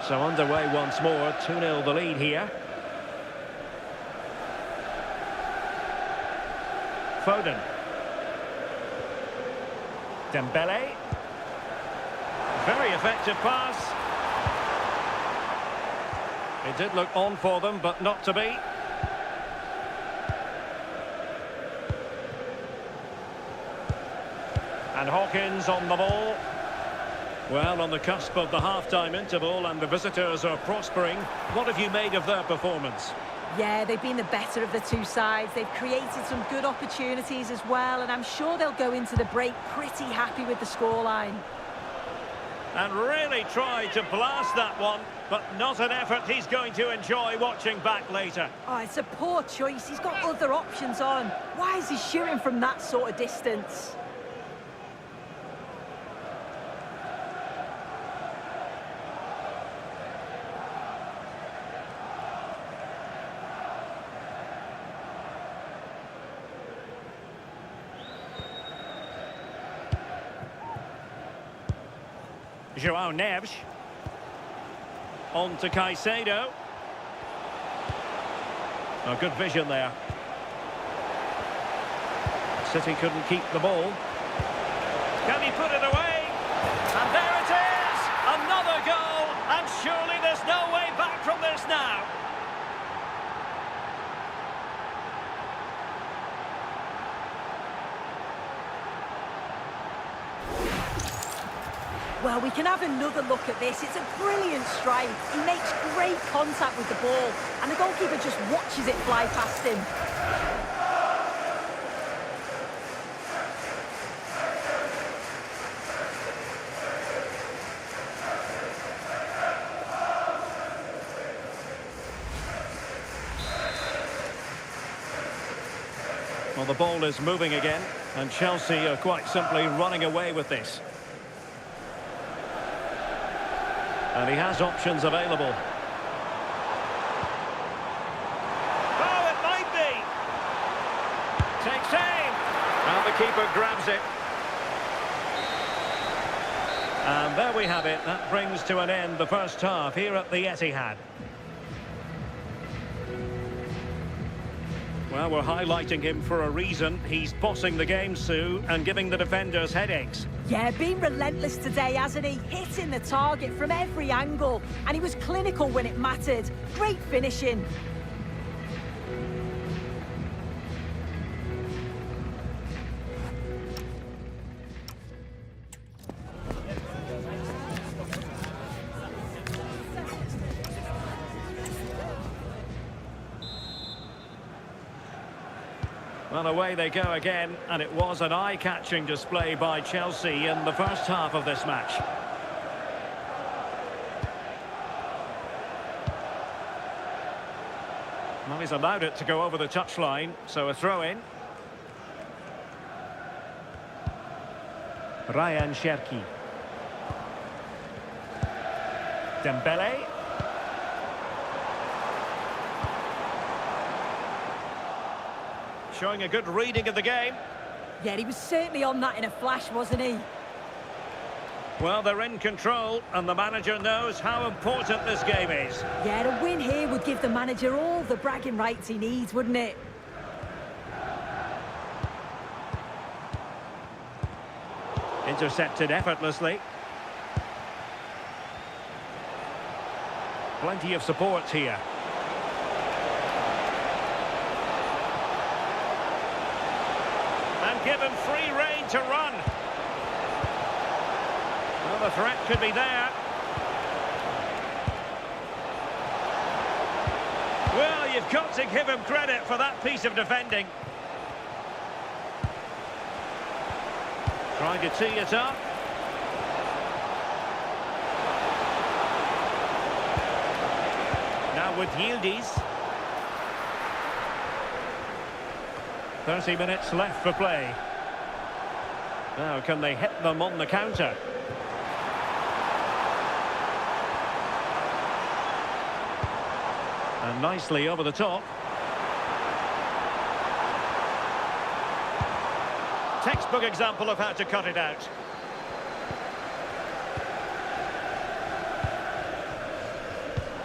So underway once more, 2-0 the lead here. Foden. Dembele. Very effective pass. It did look on for them, but not to be. And Hawkins on the ball. Well, on the cusp of the half-time interval, and the visitors are prospering. What have you made of their performance? Yeah, they've been the better of the two sides. They've created some good opportunities as well, and I'm sure they'll go into the break pretty happy with the scoreline. And really tried to blast that one, but not an effort he's going to enjoy watching back later. Oh, it's a poor choice. He's got other options on. Why is he shooting from that sort of distance? João Neves. On to Caicedo. Oh, good vision there. City couldn't keep the ball. Can he put it away? And there it is! Another goal! And surely there's no way back from this now. Well, we can have another look at this. It's a brilliant strike. He makes great contact with the ball, and the goalkeeper just watches it fly past him. Well, the ball is moving again, and Chelsea are quite simply running away with this. And he has options available. Oh, it might be! Takes aim! And the keeper grabs it. And there we have it. That brings to an end the first half here at the Etihad. Well, we're highlighting him for a reason. He's bossing the game, Sue, and giving the defenders headaches. Yeah, been relentless today, hasn't he? Hitting the target from every angle. And he was clinical when it mattered. Great finishing. Well, away they go again, and it was an eye-catching display by Chelsea in the first half of this match. Well, he's allowed it to go over the touchline, so a throw-in. Ryan Cherki. Dembele. Showing a good reading of the game. Yeah, he was certainly on that in a flash, wasn't he? Well, they're in control, and the manager knows how important this game is. Yeah, a win here would give the manager all the bragging rights he needs, wouldn't it? Intercepted effortlessly. Plenty of support here. And given free rein to run. Well, the threat could be there. Well, you've got to give him credit for that piece of defending. Trying to tee it up. Now with Yildiz. 30 minutes left for play. Now can they hit them on the counter? And nicely over the top. Textbook example of how to cut it out.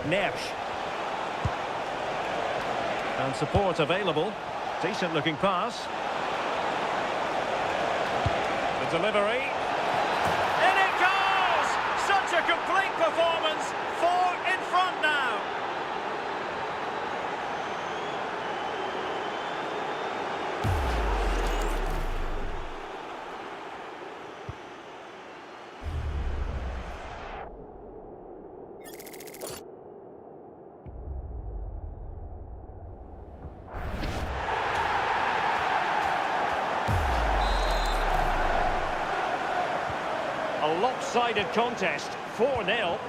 Neves. And support available. Decent looking pass. The delivery. In it goes! Such a complete performance. 4 in front now. A lopsided contest, 4-0.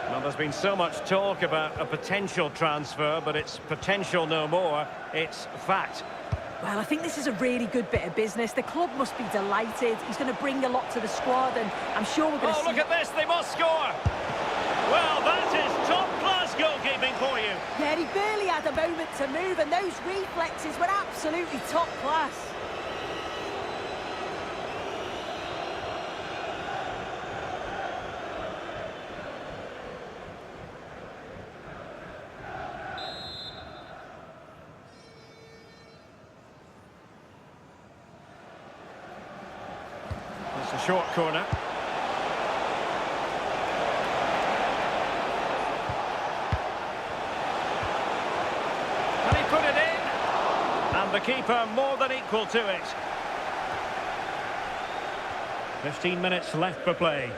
Well, there's been so much talk about a potential transfer, but it's potential no more. It's fact. Well, I think this is a really good bit of business. The club must be delighted. He's going to bring a lot to the squad, and I'm sure we're going to see... Oh, look at this! They must score! Well, that is top-class goalkeeping for you. Yeah, he barely had a moment to move, and those reflexes were absolutely top class. It's a short corner. Can he put it in? And the keeper more than equal to it. 15 minutes left for play.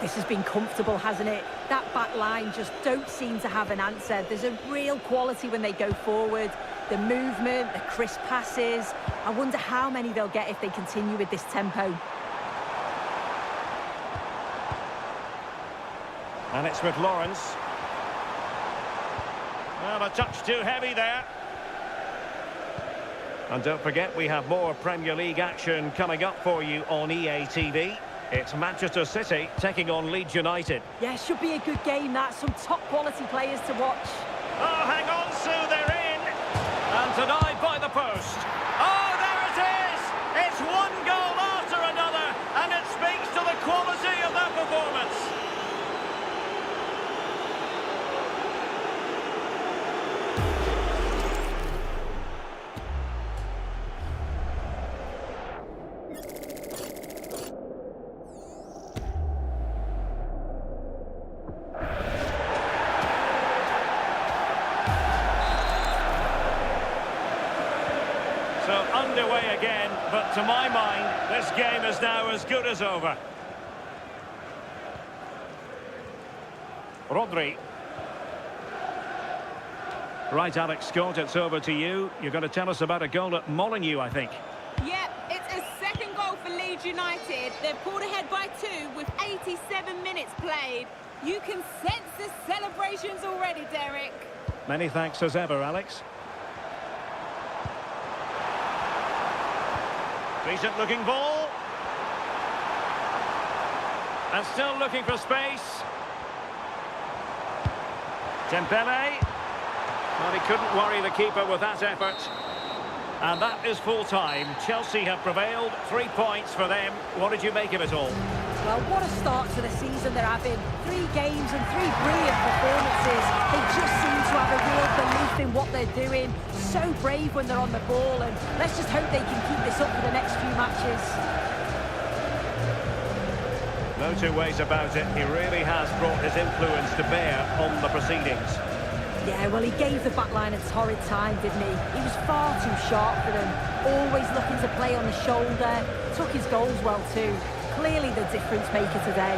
This has been comfortable, hasn't it? That back line just don't seem to have an answer. There's a real quality when they go forward. The movement, the crisp passes. I wonder how many they'll get if they continue with this tempo. And it's with Lawrence. Well, a touch too heavy there. And don't forget, we have more Premier League action coming up for you on EA TV. It's Manchester City taking on Leeds United. Yeah, should be a good game, that. Some top quality players to watch. Oh, hang on, Sue, they're in. And denied by the post. Oh, there it is! It's one goal after another, and it speaks to the quality of that performance. So underway again, but to my mind, this game is now as good as over. Rodri. Right, Alex Scott, it's over to you. You're going to tell us about a goal at Molineux, I think. Yep, it's a second goal for Leeds United. They've pulled ahead by 2 with 87 minutes played. You can sense the celebrations already, Derek. Many thanks as ever, Alex. Decent looking ball. And still looking for space. Dembele. Well, he couldn't worry the keeper with that effort. And that is full time. Chelsea have prevailed. 3 points for them. What did you make of it all? Well, what a start to the season they're having. 3 games and 3 brilliant performances. They just seem to have a real belief in what they're doing. So brave when they're on the ball, and let's just hope they can keep this up for the next few matches. The No two ways about it. He really has brought his influence to bear on the proceedings. Yeah, well, he gave the back line a torrid time, didn't he? He was far too sharp for them. Always looking to play on the shoulder. Took his goals well too. Clearly the difference maker today.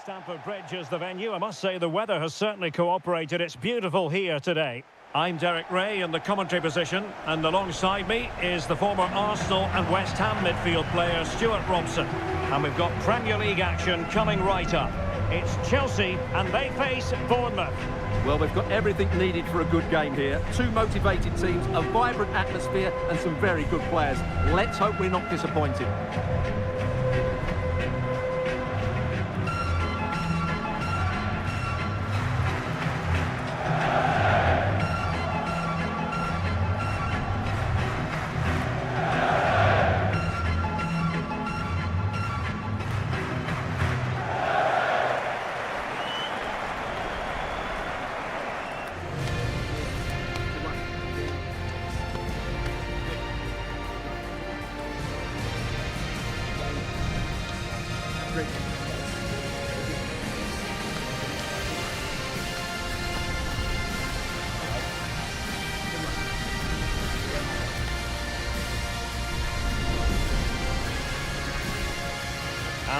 Stamford Bridge is the venue. I must say the weather has certainly cooperated. It's beautiful here today. I'm Derek Ray in the commentary position, and alongside me is the former Arsenal and West Ham midfield player Stuart Robson. And we've got Premier League action coming right up. It's Chelsea and they face Bournemouth. Well, we've got everything needed for a good game here. Two motivated teams, a vibrant atmosphere and some very good players. Let's hope we're not disappointed.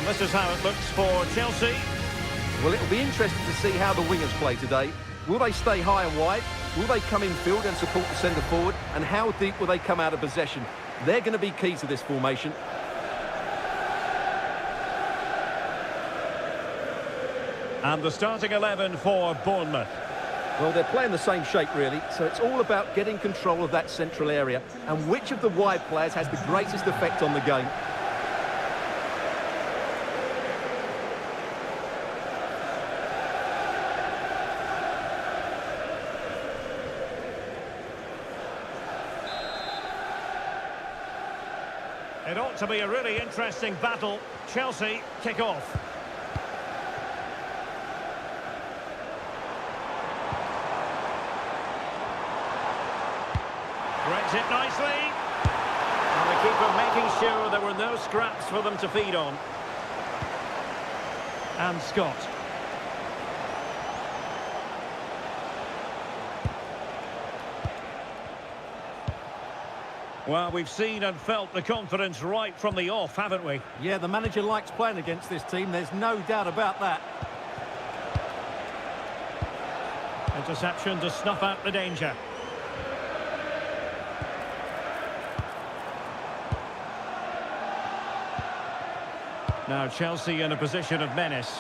And this is how it looks for Chelsea. Well, it'll be interesting to see how the wingers play today. Will they stay high and wide? Will they come in field and support the centre forward? And how deep will they come out of possession? They're going to be key to this formation. And the starting 11 for Bournemouth. Well, they're playing the same shape, really, so it's all about getting control of that central area and which of the wide players has the greatest effect on the game. It ought to be a really interesting battle. Chelsea kick off. Breaks it nicely. And the keeper making sure there were no scraps for them to feed on. And Scott. Well, we've seen and felt the confidence right from the off, haven't we? Yeah, the manager likes playing against this team, there's no doubt about that. Interception to snuff out the danger. Now Chelsea in a position of menace.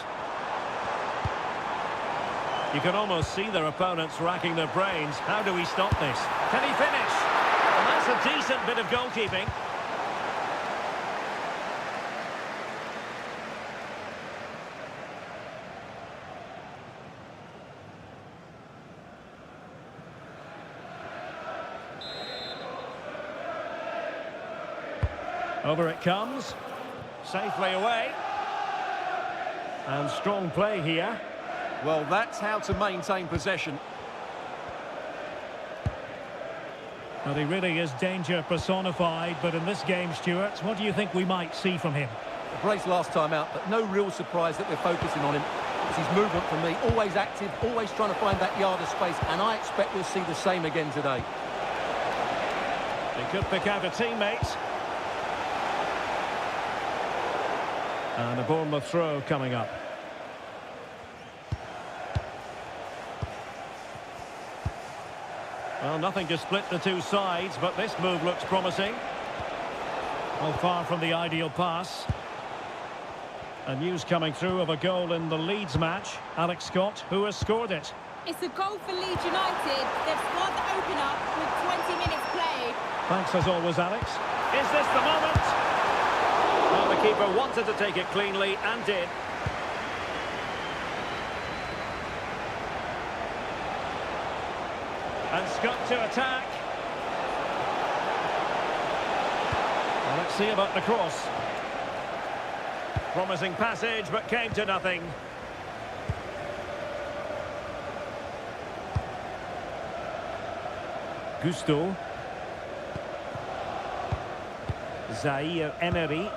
You can almost see their opponents racking their brains. How do we stop this? Can he finish? And that's a decent bit of goalkeeping. Over it comes. Safely away. And strong play here. Well, that's how to maintain possession. Well, he really is danger personified, but in this game, Stuart, what do you think we might see from him? A brace last time out, but no real surprise that we're focusing on him. It's his movement for me, always active, always trying to find that yard of space, and I expect we'll see the same again today. He could pick out a teammate. And a Bournemouth throw coming up. Well, nothing to split the two sides, but this move looks promising. Well, far from the ideal pass. And news coming through of a goal in the Leeds match. Alex Scott, who has scored it. It's a goal for Leeds United. They've scored the opener with 20 minutes played. Thanks as always, Alex. Is this the moment? Well, the keeper wanted to take it cleanly and did. And Scott to attack. Well, let's see about the cross. Promising passage, but came to nothing. Gusto. Zaire Emery.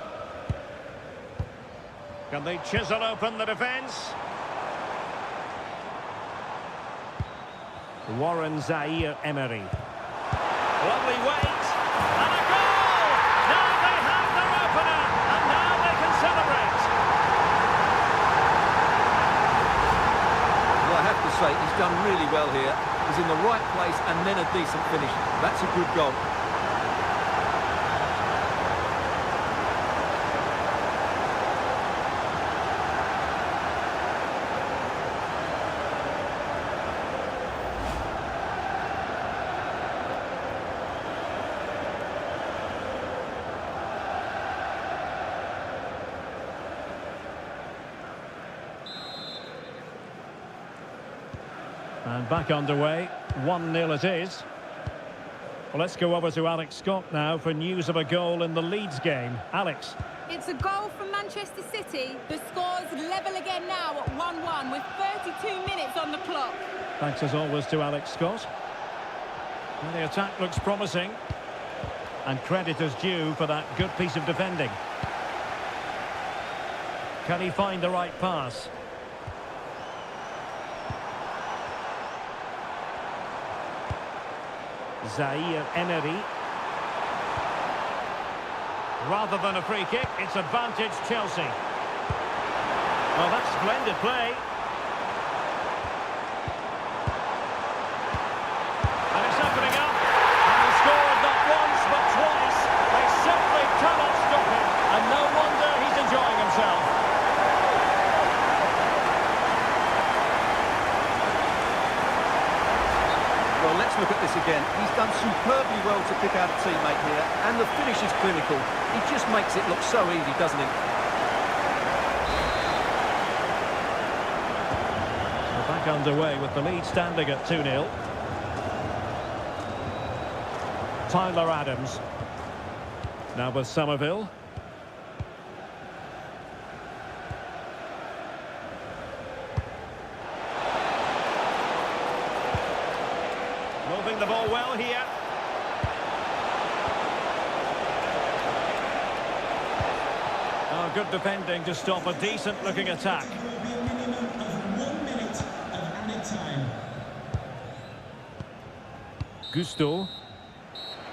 Can they chisel open the defence? Warren Zaire Emery. Lovely weight. And a goal! Now they have their opener. And now they can celebrate. Well, I have to say, he's done really well here. He's in the right place and then a decent finish. That's a good goal. And back underway, 1-0 it is. Well, let's go over to Alex Scott now for news of a goal in the Leeds game. Alex. It's a goal from Manchester City. The score's level again now at 1-1 with 32 minutes on the clock. Thanks as always to Alex Scott. Well, the attack looks promising. And credit is due for that good piece of defending. Can he find the right pass? Zaire Emery. Rather than a free kick, it's advantage Chelsea. Well, that's splendid play. And it's opening up. And he scored not once, but twice. They simply cannot stop him. And no wonder he's enjoying himself. Well, let's look at this again. He's done superbly well to pick out a teammate here, and the finish is clinical. He just makes it look so easy, doesn't he? So back underway with the lead standing at 2-0. Tyler Adams. Now with Somerville. Moving the ball well here. Oh, good defending to stop a decent-looking attack. There will be a minimum of 1 minute of added time. Gusto.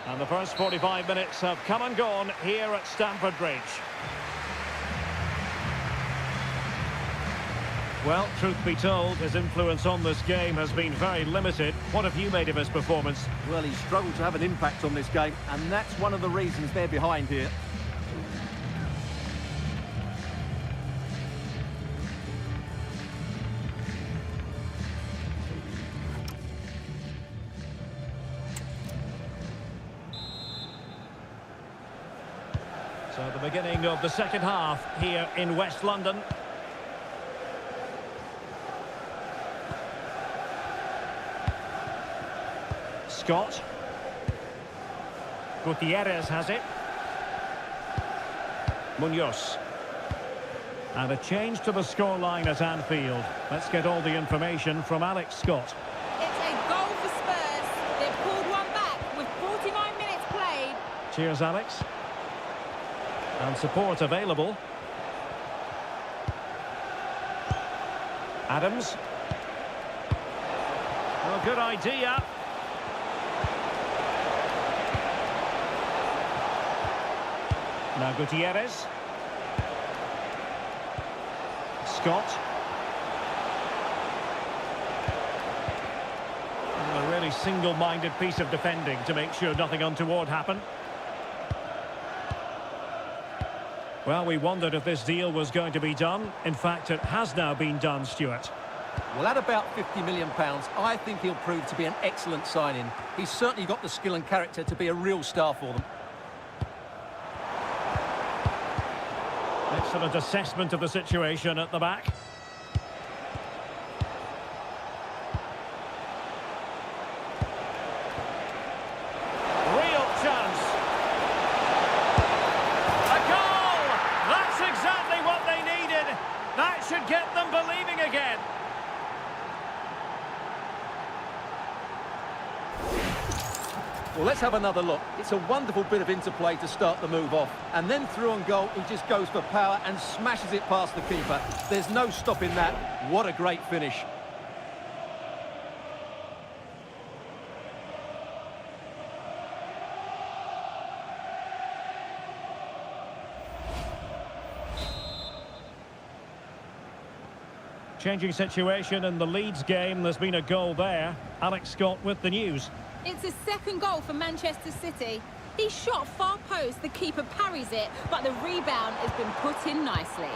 And the first 45 minutes have come and gone here at Stamford Bridge. Well, truth be told, his influence on this game has been very limited. What have you made of his performance? Well, he's struggled to have an impact on this game, and that's one of the reasons they're behind here. So the beginning of the second half here in West London. Scott. Gutierrez has it. Munoz. And a change to the scoreline at Anfield. Let's get all the information from Alex Scott. It's a goal for Spurs. They've pulled one back with 49 minutes played. Cheers, Alex. And support available. Adams. Well, good idea. Now Gutierrez. Scott. And a really single-minded piece of defending to make sure nothing untoward happened. Well, we wondered if this deal was going to be done. In fact, it has now been done, Stuart. Well, at about £50 million, I think he'll prove to be an excellent signing. He's certainly got the skill and character to be a real star for them. Excellent assessment of the situation at the back. Real chance. A goal! That's exactly what they needed. That should get them believing again. Well, let's have another look. It's a wonderful bit of interplay to start the move off. And then through on goal, he just goes for power and smashes it past the keeper. There's no stopping that. What a great finish. Changing situation in the Leeds game. There's been a goal there. Alex Scott with the news. It's his second goal for Manchester City. He shot far post, the keeper parries it, but the rebound has been put in nicely.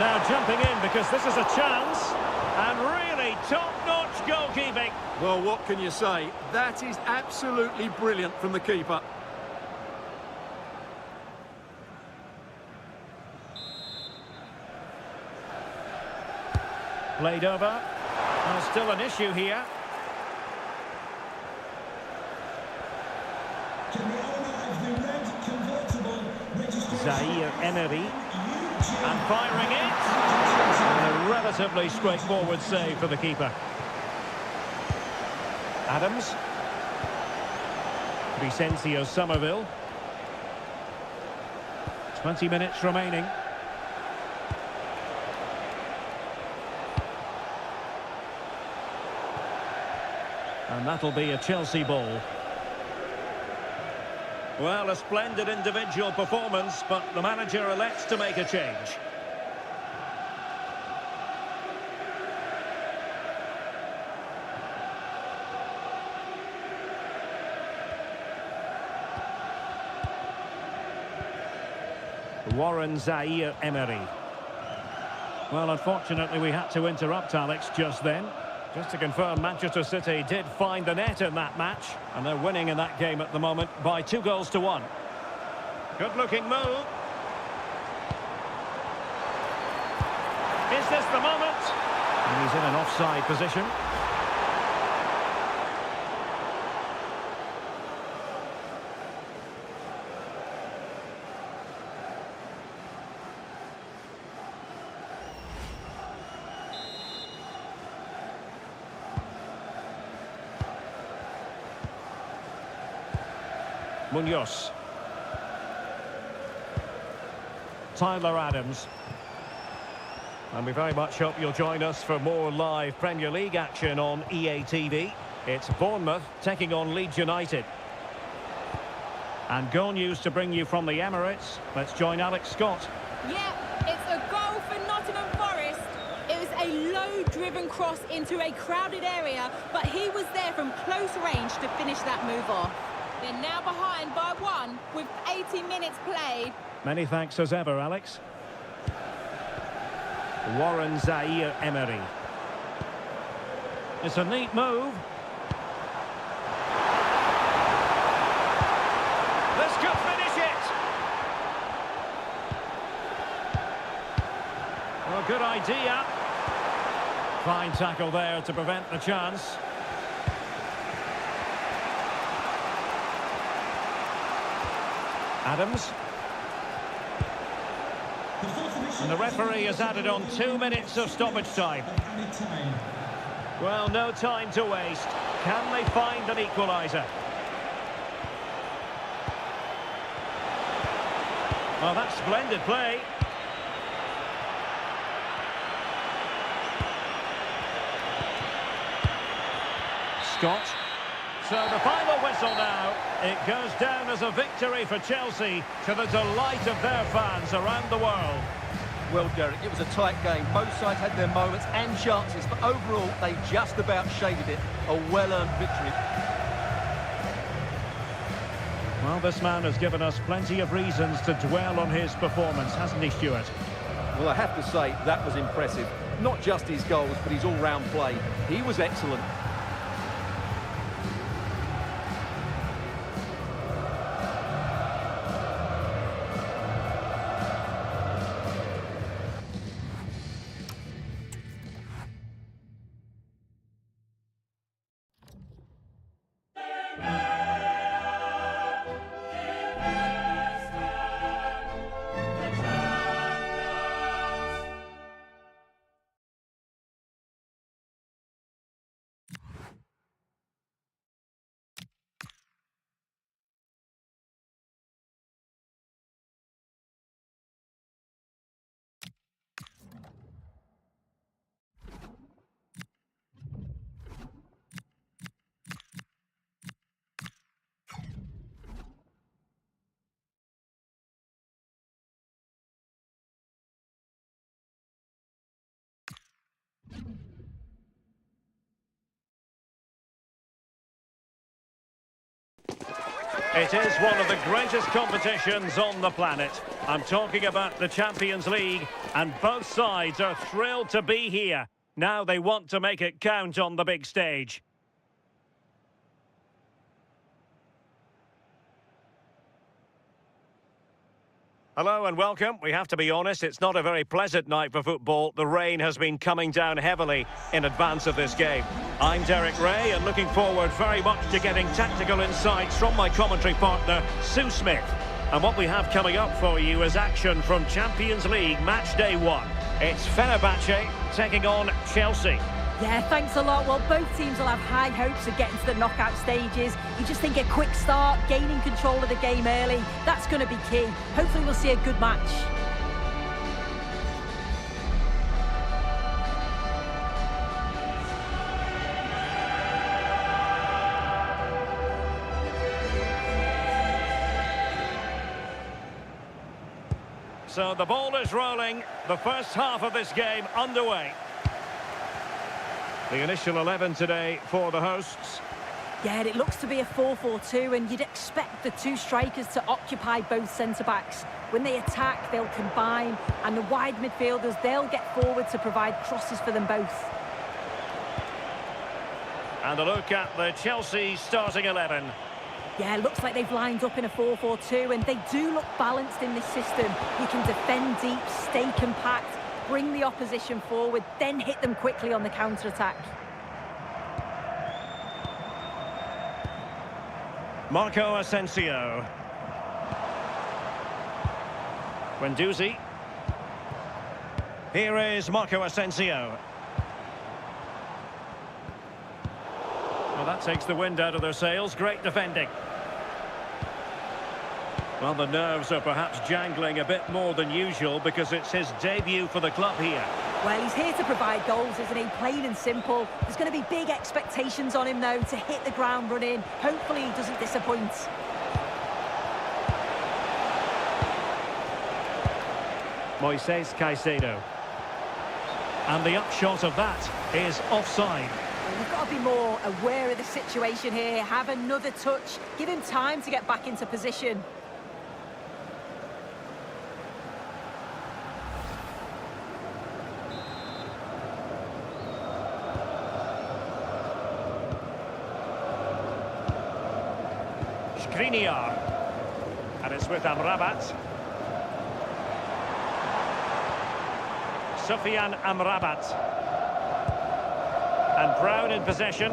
Now jumping in because this is a chance. And really top-notch goalkeeping. Well, what can you say? That is absolutely brilliant from the keeper. Played over. There's still an issue here. Can the owner of the red convertible register Zaire Emery. And firing it. And a relatively straightforward save for the keeper. Adams. Vicencio Somerville. 20 minutes remaining. And that'll be a Chelsea ball. Well, a splendid individual performance, but the manager elects to make a change. Warren Zaire Emery. Well, unfortunately, we had to interrupt Alex just then. Just to confirm, Manchester City did find the net in that match, and they're winning in that game at the moment by 2-1. Good-looking move. Is this the moment? And he's in an offside position. Munoz. Tyler Adams. And we very much hope you'll join us for more live Premier League action on EA TV. It's Bournemouth taking on Leeds United. And goal news to bring you from the Emirates. Let's join Alex Scott. Yeah, it's a goal for Nottingham Forest. It was a low-driven cross into a crowded area, but he was there from close range to finish that move off. They're now behind by 1 with 80 minutes played. Many thanks as ever, Alex. Warren Zaire-Emery. It's a neat move. This could finish it. Well, good idea. Fine tackle there to prevent the chance. Adams. And the referee has added on 2 minutes of stoppage time. Well, no time to waste. Can they find an equaliser? Well, that's splendid play. Scott. So the final whistle now. It goes down as a victory for Chelsea to the delight of their fans around the world. Well, Derek, it was a tight game. Both sides had their moments and chances, but overall, they just about shaded it. A well-earned victory. Well, this man has given us plenty of reasons to dwell on his performance, hasn't he, Stuart? Well, I have to say, that was impressive. Not just his goals, but his all-round play. He was excellent. It is one of the greatest competitions on the planet. I'm talking about the Champions League, and both sides are thrilled to be here. Now they want to make it count on the big stage. Hello and welcome. We have to be honest, it's not a very pleasant night for football. The rain has been coming down heavily in advance of this game. I'm Derek Ray and looking forward very much to getting tactical insights from my commentary partner, Sue Smith. And what we have coming up for you is action from Champions League Match Day 1. It's Fenerbahce taking on Chelsea. Yeah, thanks a lot. Well, both teams will have high hopes of getting to the knockout stages. You just think a quick start, gaining control of the game early, that's going to be key. Hopefully we'll see a good match. So the ball is rolling. The first half of this game underway. The initial 11 today for the hosts. Yeah, it looks to be a 4-4-2, and you'd expect the two strikers to occupy both centre-backs. When they attack, they'll combine, and the wide midfielders, they'll get forward to provide crosses for them both. And a look at the Chelsea starting 11. Yeah, it looks like they've lined up in a 4-4-2, and they do look balanced in this system. You can defend deep, stay compact, bring the opposition forward, then hit them quickly on the counter-attack. Marco Asensio. Guendouzi. Here is Marco Asensio. Well, that takes the wind out of their sails. Great defending. Well, the nerves are perhaps jangling a bit more than usual because it's his debut for the club here. Well, he's here to provide goals, isn't he? Plain and simple. There's going to be big expectations on him, though, to hit the ground running. Hopefully he doesn't disappoint. Moises Caicedo. And the upshot of that is offside. We've got to be more aware of the situation here, have another touch, give him time to get back into position. Skriniar. And it's with Amrabat. Sufyan Amrabat. And Brown in possession.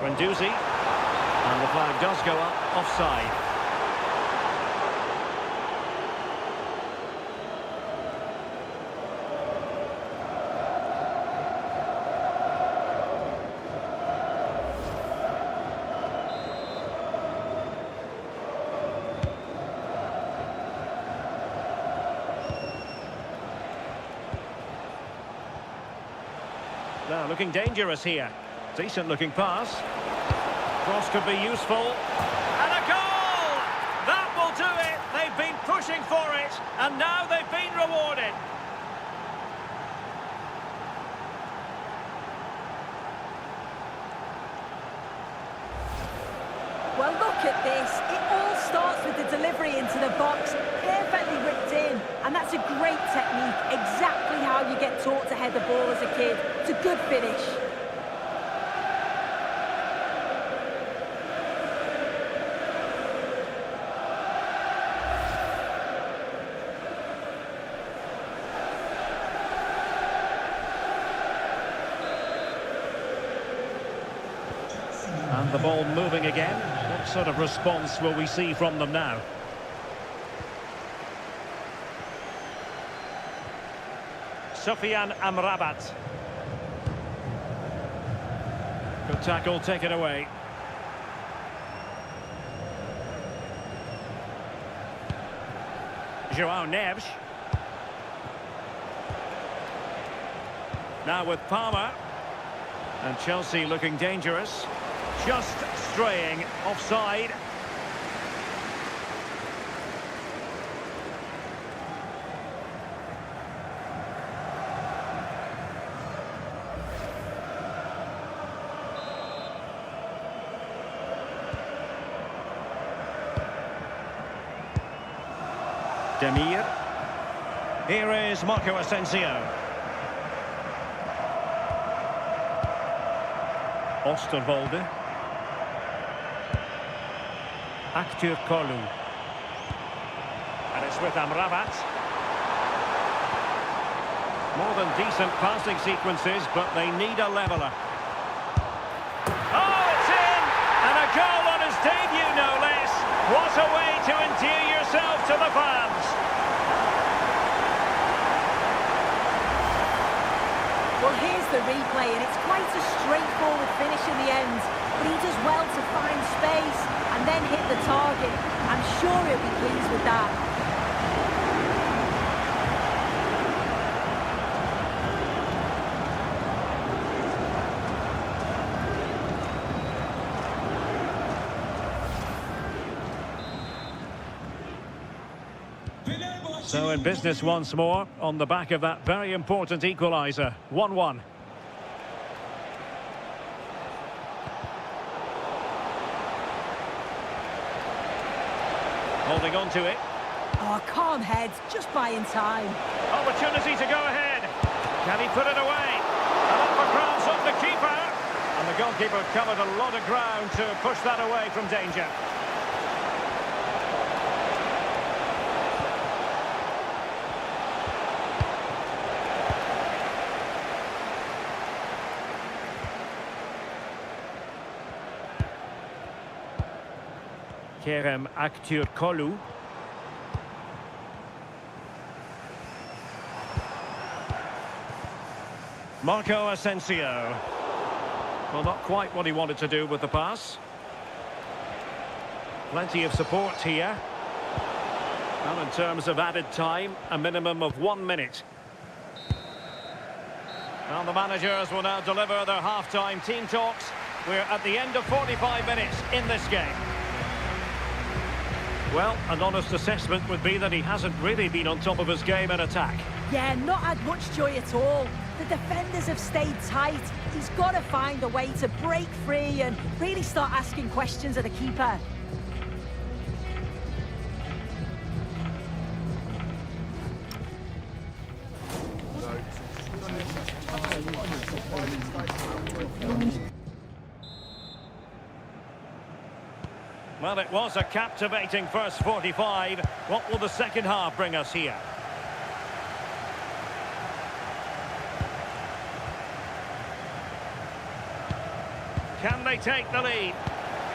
Guendouzi. And the flag does go up, offside. Now looking dangerous here. Decent looking pass. Cross could be useful. And a goal! That will do it! They've been pushing for it, and now they've been rewarded. Well, look at this. It all starts with the delivery into the box, perfectly ripped in, and that's a great technique, exactly how you get taught to head the ball as a kid. It's a good finish. And the ball moving again. What sort of response will we see from them now? Sufyan Amrabat. Good tackle, taken away. João Neves. Now with Palmer. And Chelsea looking dangerous. Just straying offside. Demir. Here is Marco Asensio. Oosterwolde. Acteur Kolu. And it's with Amrabat. More than decent passing sequences, but they need a leveller. Oh, it's in! And a goal on his debut, no less. What a way to endear yourself to the fans. Well, here's the replay, and it's quite a straightforward finish in the end. But he does well to find space and then hit the target. I'm sure he'll be pleased with that. So in business once more, on the back of that very important equaliser. 1-1. Holding on to it. Oh, calm head, just buying time. Opportunity to go ahead. Can he put it away? And up for grabs of the keeper. And the goalkeeper covered a lot of ground to push that away from danger. Kerem Aktürkoğlu. Marco Asensio. Well, not quite what he wanted to do with the pass. Plenty of support here. Well, in terms of added time, a minimum of 1 minute. And the managers will now deliver their half-time team talks. We're at the end of 45 minutes in this game. Well, an honest assessment would be that he hasn't really been on top of his game in attack. Yeah, not had much joy at all. The defenders have stayed tight. He's got to find a way to break free and really start asking questions of the keeper. Well, it was a captivating first 45. What will the second half bring us here? Can they take the lead?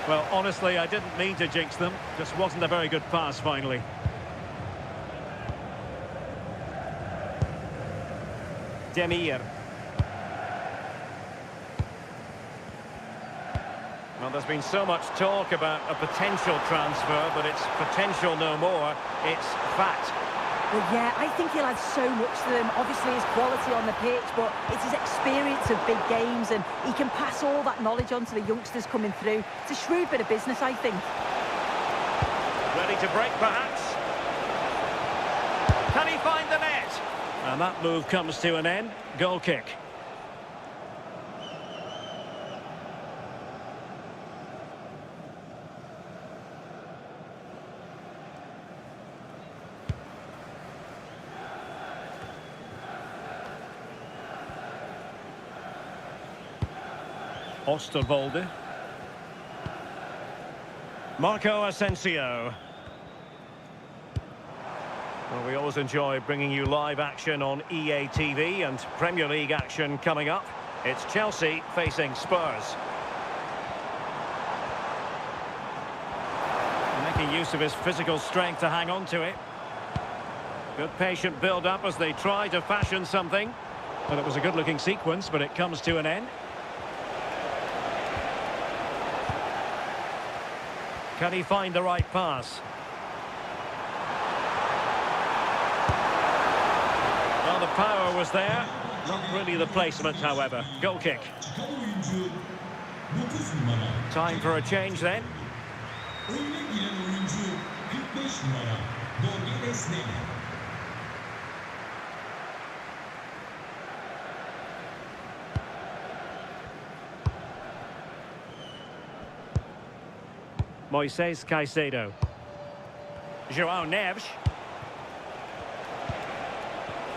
Well, honestly, I didn't mean to jinx them. Just wasn't a very good pass, finally. Demir. Well, there's been so much talk about a potential transfer, but it's potential no more. It's fact. Well, yeah, I think he'll add so much to them. Obviously, his quality on the pitch, but it's his experience of big games, and he can pass all that knowledge on to the youngsters coming through. It's a shrewd bit of business, I think. Ready to break, perhaps? Can he find the net? And that move comes to an end. Goal kick. Osterwolde. Marco Asensio. Well, we always enjoy bringing you live action on EA TV, and Premier League action coming up. It's Chelsea facing Spurs. Making use of his physical strength to hang on to it. Good patient build-up as they try to fashion something. Well, it was a good-looking sequence, but it comes to an end. Can he find the right pass? Well, the power was there. Not really the placement, however. Goal kick. Time for a change then. Moises Caicedo. João Neves.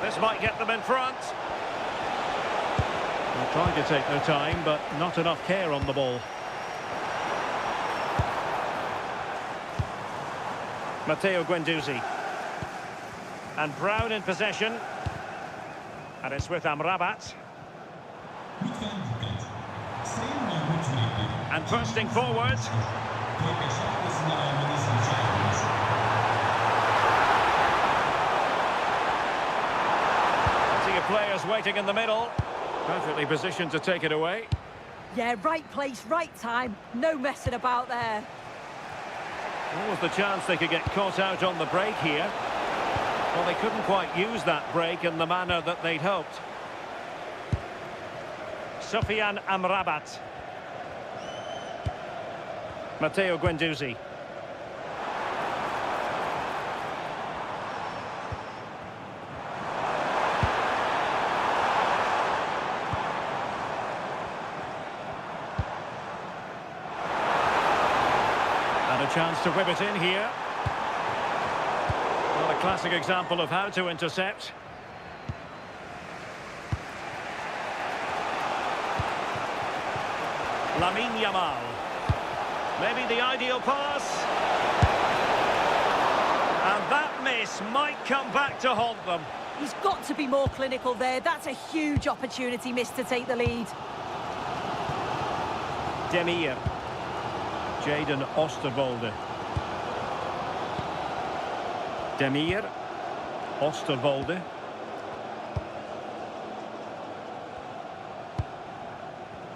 This might get them in front. They're trying to take their time, but not enough care on the ball. Matteo Guendouzi. And Brown in possession. And it's with Amrabat. And bursting forward. Plenty of players waiting in the middle. Perfectly positioned to take it away. Yeah, right place, right time. No messing about there. What was the chance they could get caught out on the break here? Well, they couldn't quite use that break in the manner that they'd hoped. Sofiane Amrabat. Matteo Guendouzi. And a chance to whip it in here. Well, a classic example of how to intercept. Lamine Yamal. Maybe the ideal pass. And that miss might come back to haunt them. He's got to be more clinical there. That's a huge opportunity missed to take the lead. Demir. Jadon Osterwolde. Demir. Osterwolde.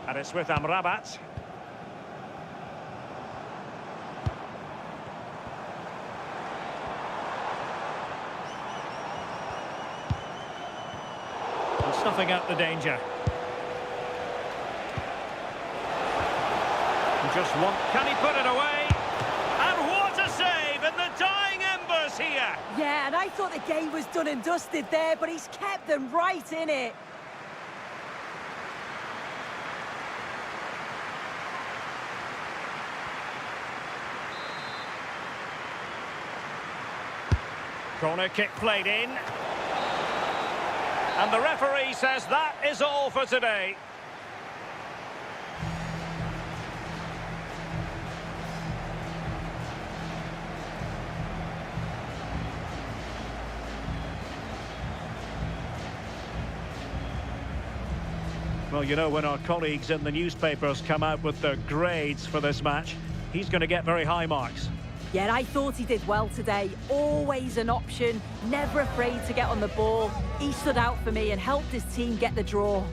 And it's with Amrabat. Snuffing out the danger. And just one. Can he put it away? And what a save in the thought the game was done and dusted there, but he's kept them right in it. Corner kick played in. And the referee says that is all for today. Well, you know, when our colleagues in the newspapers come out with their grades for this match, he's going to get very high marks. Yeah, I thought he did well today. Always an option, never afraid to get on the ball. He stood out for me and helped his team get the draw.